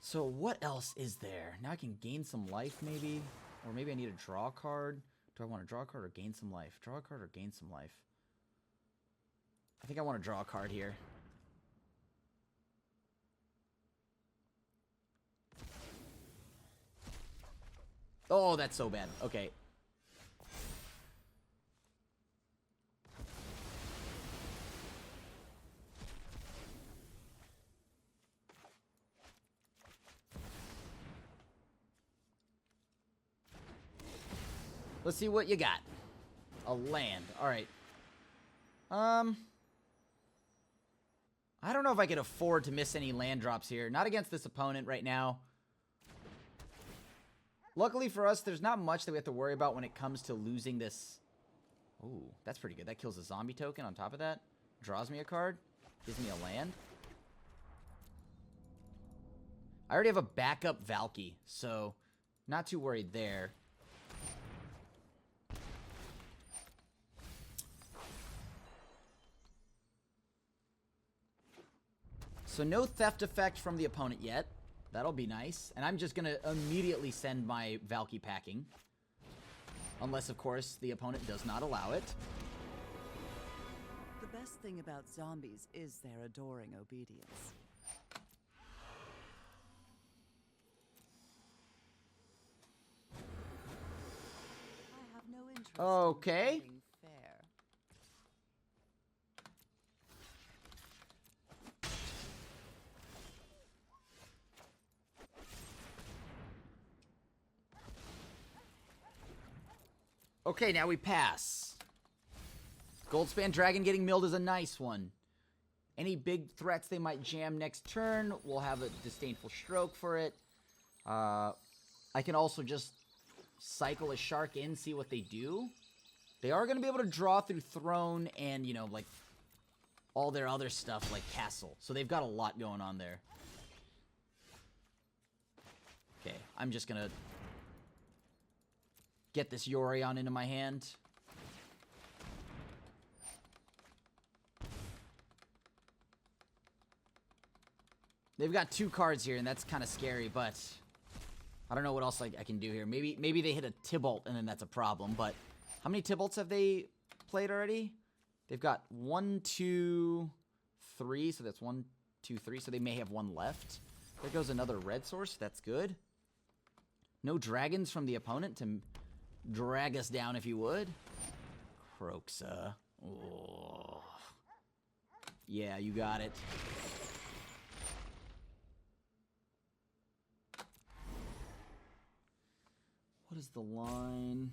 So what else is there? Now I can gain some life, maybe? Or maybe I need to draw a card. Do I want to draw a card or gain some life? Draw a card or gain some life? I think I want to draw a card here. Oh, that's so bad. Okay. Let's see what you got. A land. All right. I don't know if I could afford to miss any land drops here. Not against this opponent right now. Luckily for us, there's not much that we have to worry about when it comes to losing this. Ooh, that's pretty good. That kills a zombie token on top of that. Draws me a card. Gives me a land. I already have a backup Valky, so not too worried there. So no theft effect from the opponent yet. That'll be nice. And I'm just going to immediately send my Valky packing. Unless, of course, the opponent does not allow it. The best thing about zombies is their adoring obedience. I have no interest Okay. in fighting fair. Okay, now we pass. Goldspan Dragon getting milled is a nice one. Any big threats they might jam next turn, we'll have a Disdainful Stroke for it. I can also just cycle a shark in, see what they do. They are going to be able to draw through Throne and, you know, like, all their other stuff, like Castle. So they've got a lot going on there. Okay, I'm just going to get this Yorion into my hand. They've got 2 cards here, and that's kind of scary, but I don't know what else I can do here. Maybe they hit a Tybalt, and then that's a problem, but how many Tybalts have they played already? They've got 1, 2, 3, so that's 1, 2, 3, so they may have 1 left. There goes another red source, that's good. No dragons from the opponent to drag us down, if you would. Croxa. Oh. Yeah, you got it. What is the line?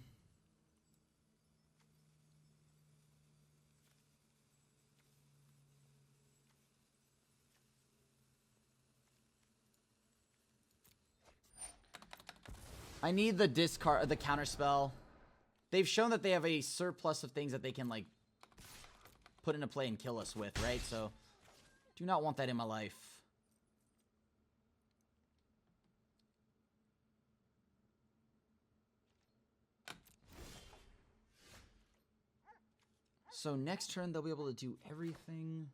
I need the discard, the counterspell. They've shown that they have a surplus of things that they can, like, put into play and kill us with, right? So, do not want that in my life. So, next turn, they'll be able to do everything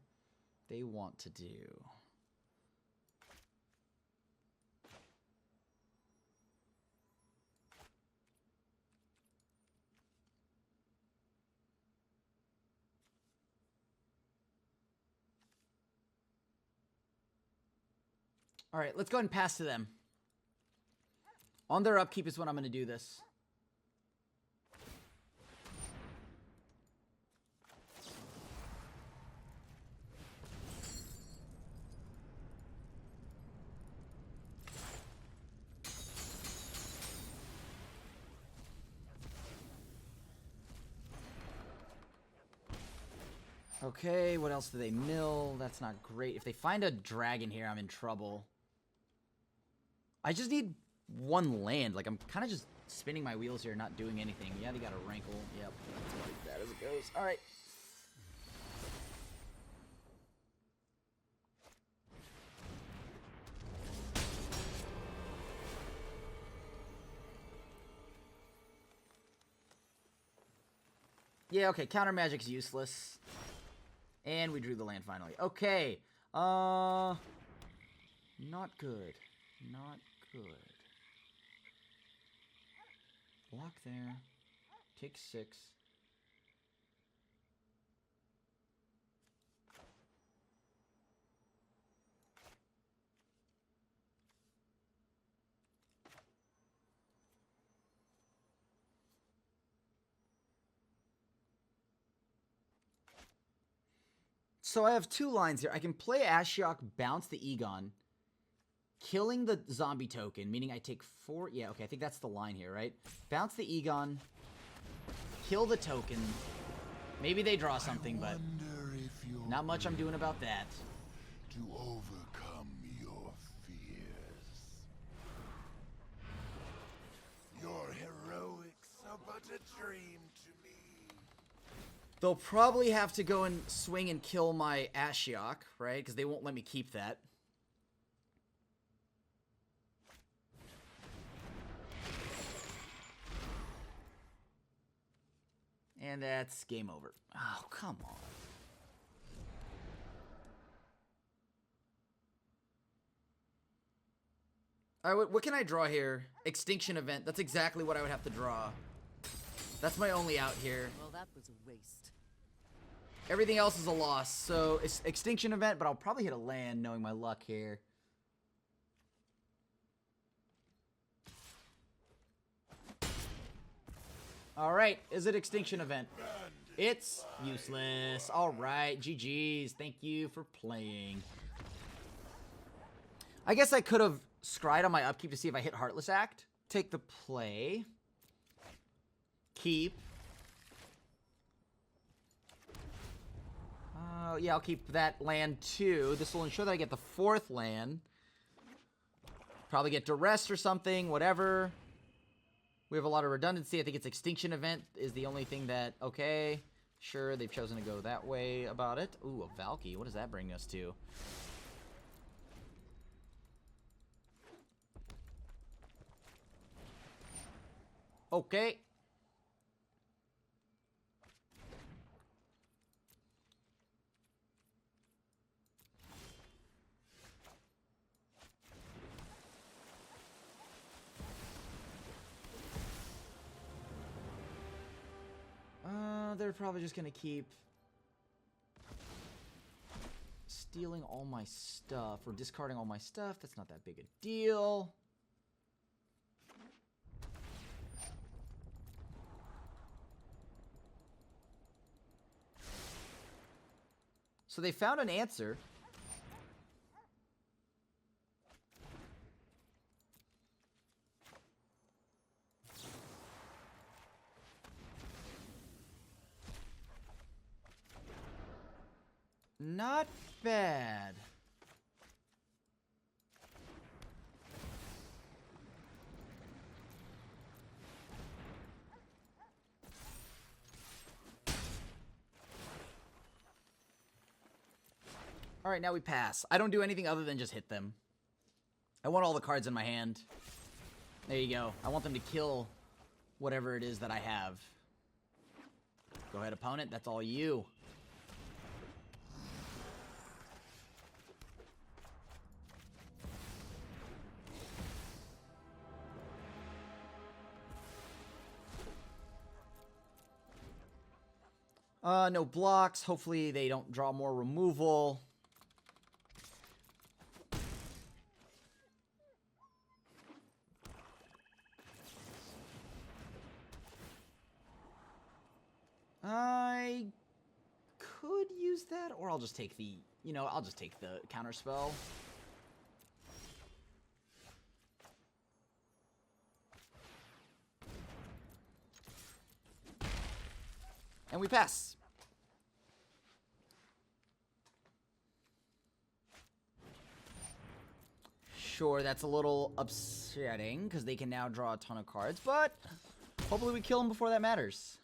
they want to do. All right, let's go ahead and pass to them. On their upkeep is when I'm going to do this. Okay, what else do they mill? That's not great. If they find a dragon here, I'm in trouble. I just need one land. Like, I'm kind of just spinning my wheels here, not doing anything. Yeah, they got a rankle. Yep, that's about as bad as it goes. All right. Yeah, okay, counter magic's useless. And we drew the land finally. Okay. Not good. Not good. Block there. Take 6. So I have 2 lines here. I can play Ashiok, bounce the Egon, killing the zombie token, meaning I take 4... Yeah, okay, I think that's the line here, right? Bounce the Egon, kill the token. Maybe they draw something, but not much I'm doing about that. To overcome your fears. Your heroics are but a dream to me. They'll probably have to go and swing and kill my Ashiok, right? Because they won't let me keep that. And that's game over. Oh, come on. All right, what can I draw here? Extinction Event. That's exactly what I would have to draw. That's my only out here. Well, that was a waste. Everything else is a loss. So it's Extinction Event, but I'll probably hit a land knowing my luck here. All right, is it Extinction Event? It's useless. All right, GG's. Thank you for playing. I guess I could have scryed on my upkeep to see if I hit Heartless Act. Take the play. Keep. Yeah, I'll keep that land too. This will ensure that I get the 4th land. Probably get Duress or something, whatever. We have a lot of redundancy. I think it's Extinction Event is the only thing that... Okay, sure, they've chosen to go that way about it. Ooh, a Valky. What does that bring us to? Okay. They're probably just gonna keep stealing all my stuff or discarding all my stuff. That's not that big a deal. So they found an answer. Not bad. All right, now we pass. I don't do anything other than just hit them. I want all the cards in my hand. There you go. I want them to kill whatever it is that I have. Go ahead, opponent. That's all you. No blocks. Hopefully they don't draw more removal. I'll just take the, I'll just take the counter spell. And we pass. Sure, that's a little upsetting because they can now draw a ton of cards, but hopefully we kill them before that matters.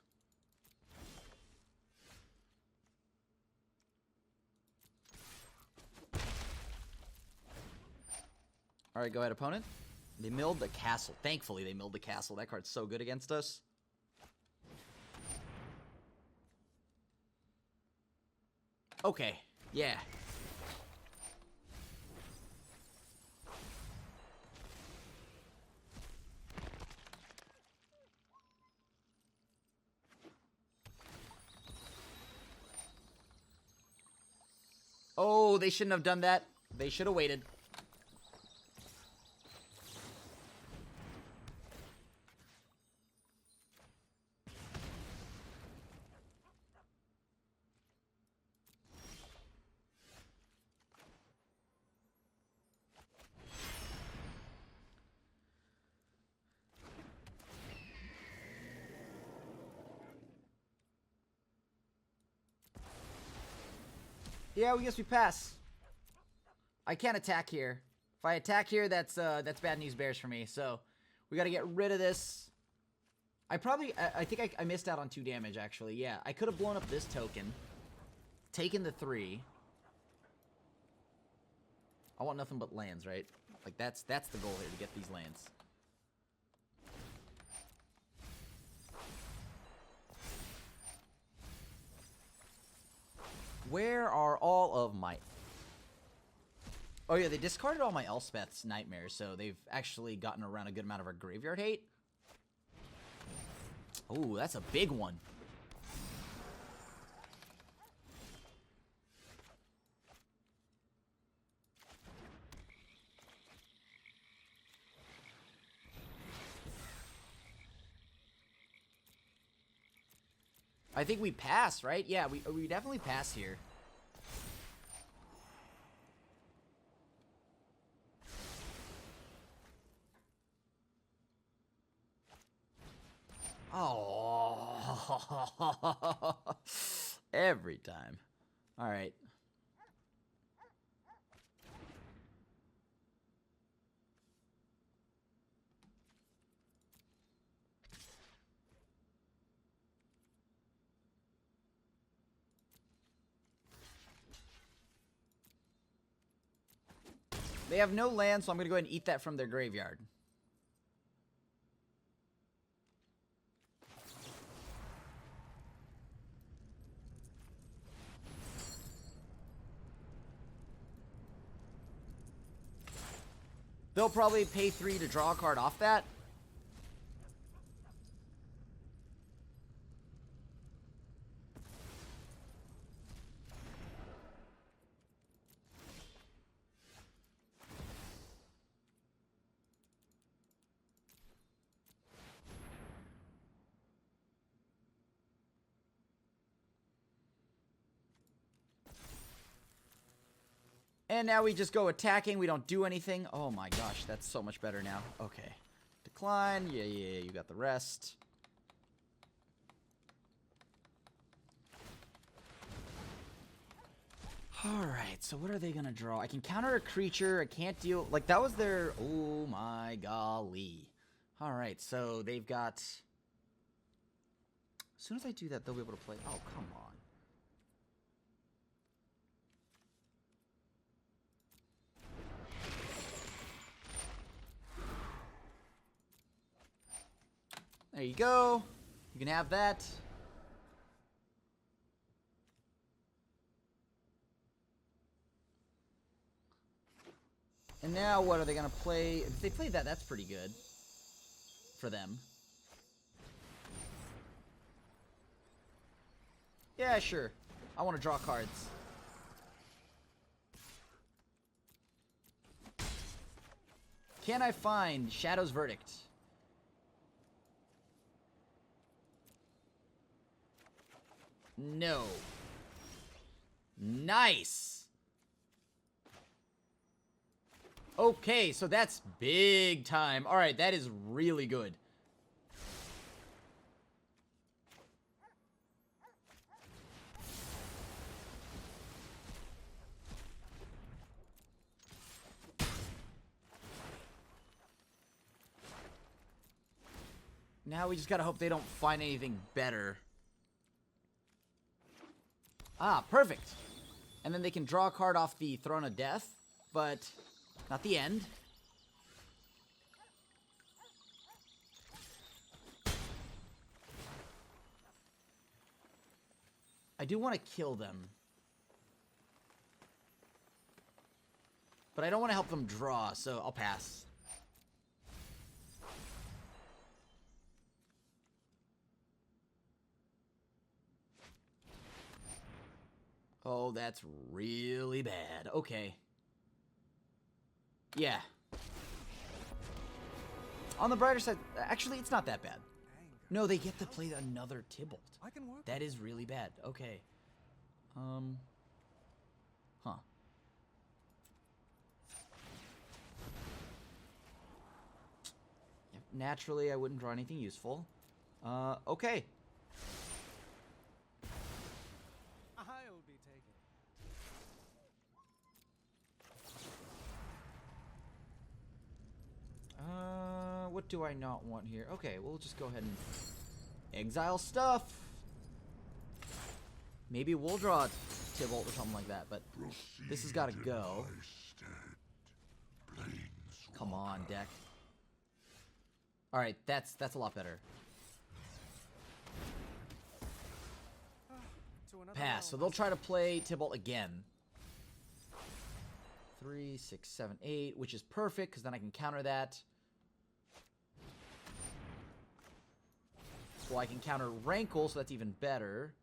Alright, go ahead, opponent. They milled the castle. Thankfully, they milled the castle. That card's so good against us. Okay, yeah. Oh, they shouldn't have done that. They should have waited. Yeah, we guess we pass. I can't attack here. If I attack here, that's bad news bears for me. So we got to get rid of this. I think I missed out on 2 damage, actually. Yeah, I could have blown up this token, taken the 3. I want nothing but lands, right? Like, that's the goal here, to get these lands. Where are all of my... Oh yeah, they discarded all my Elspeth's nightmares, so they've actually gotten around a good amount of our graveyard hate. Oh, that's a big one. I think we pass, right? Yeah, we definitely pass here. Oh, every time. All right. They have no land, so I'm going to go ahead and eat that from their graveyard. They'll probably pay 3 to draw a card off that. And now we just go attacking. We don't do anything. Oh my gosh, that's so much better now. Okay. Decline. Yeah, you got the rest. Alright, so what are they going to draw? I can counter a creature. I can't deal... Like, that was their... Oh my golly. Alright, so they've got... As soon as I do that, they'll be able to play... Oh, come on. There you go. You can have that. And now what are they going to play? If they play that, that's pretty good for them. Yeah, sure. I want to draw cards. Can I find Shadow's Verdict? No. Nice. Okay, so that's big time. All right, that is really good. Now we just gotta hope they don't find anything better. Ah, perfect. And then they can draw a card off the Throne of Death, but not the end. I do want to kill them. But I don't want to help them draw, so I'll pass. Oh, that's really bad. Okay. Yeah. On the brighter side, actually, it's not that bad. No, they get to play another Tybalt. That is really bad. Okay. Huh. Naturally, I wouldn't draw anything useful. Okay. I'll be taking. What do I not want here? Okay, we'll just go ahead and exile stuff. Maybe we'll draw Tybalt or something like that, but this has got to go. Come on, deck. All right, that's a lot better. Pass. So they'll try to play Tybalt again. 3, 6, 7, 8, which is perfect because then I can counter that. Well, I can counter Rankle, so that's even better.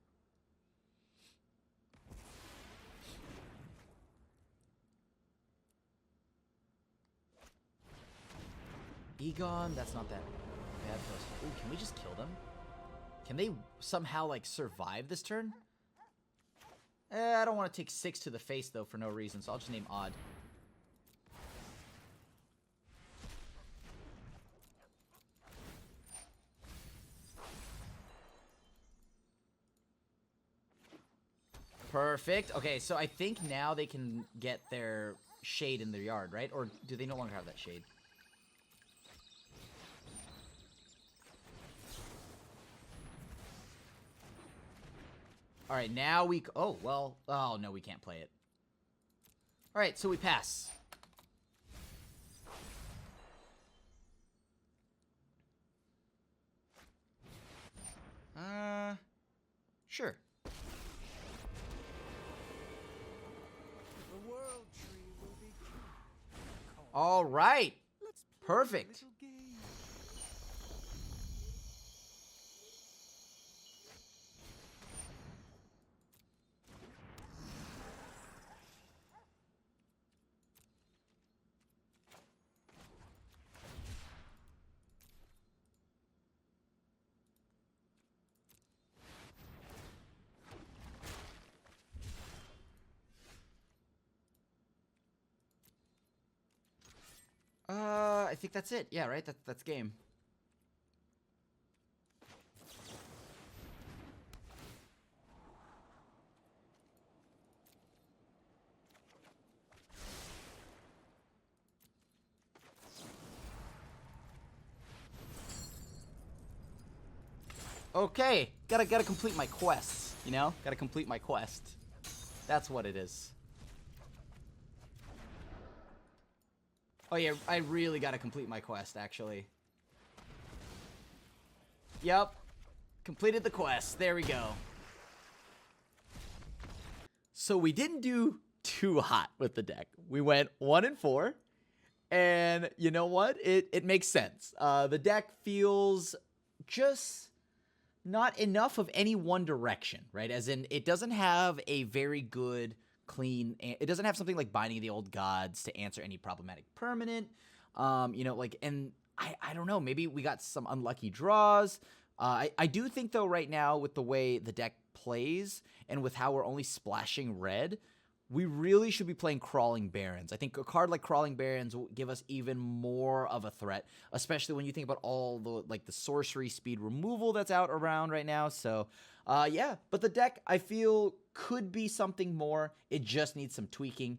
Egon, that's not that bad for us. Ooh, can we just kill them? Can they somehow, like, survive this turn? I don't want to take 6 to the face, though, for no reason, so I'll just name Odd. Perfect. Okay, so I think now they can get their shade in their yard, right? Or do they no longer have that shade? All right, now we... Oh, well... Oh, no, we can't play it. All right, so we pass. Sure. The world tree will be king. All right. Let's play Perfect. a little game. I think that's it. Yeah, right? That's game. Okay, gotta complete my quests, you know? Gotta complete my quest. That's what it is. Oh yeah, I really gotta complete my quest, actually. Yep. Completed the quest. There we go. So we didn't do too hot with the deck. We went 1 and 4. And you know what? It makes sense. The deck feels just not enough of any one direction, right? As in, it doesn't have a very good, clean... It doesn't have something like Binding of the Old Gods to answer any problematic permanent. You know, like... And I don't know. Maybe we got some unlucky draws. I do think, though, right now, with the way the deck plays and with how we're only splashing red, we really should be playing Crawling Barrens. I think a card like Crawling Barrens will give us even more of a threat, especially when you think about all the the sorcery speed removal that's out around right now. So, yeah. But the deck, I feel, could be something more. It just needs some tweaking.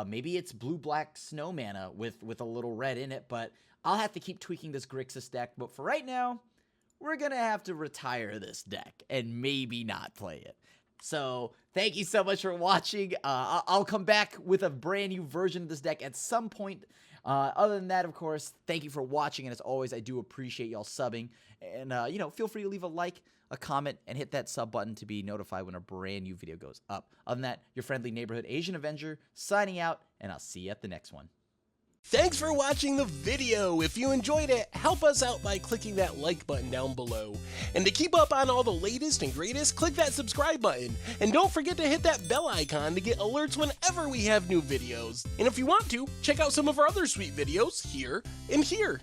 Maybe it's blue-black snow mana with a little red in it, but I'll have to keep tweaking this Grixis deck. But for right now, we're going to have to retire this deck and maybe not play it. So thank you so much for watching. I'll come back with a brand new version of this deck at some point. Other than that, of course, thank you for watching. And as always, I do appreciate y'all subbing. And, you know, feel free to leave a like, a comment, and hit that sub button to be notified when a brand new video goes up. Other than that, your friendly neighborhood Asian Avenger signing out, and I'll see you at the next one. Thanks for watching the video. If you enjoyed it, help us out by clicking that like button down below. And to keep up on all the latest and greatest, click that subscribe button. And don't forget to hit that bell icon to get alerts whenever we have new videos. And if you want to, check out some of our other sweet videos here and here.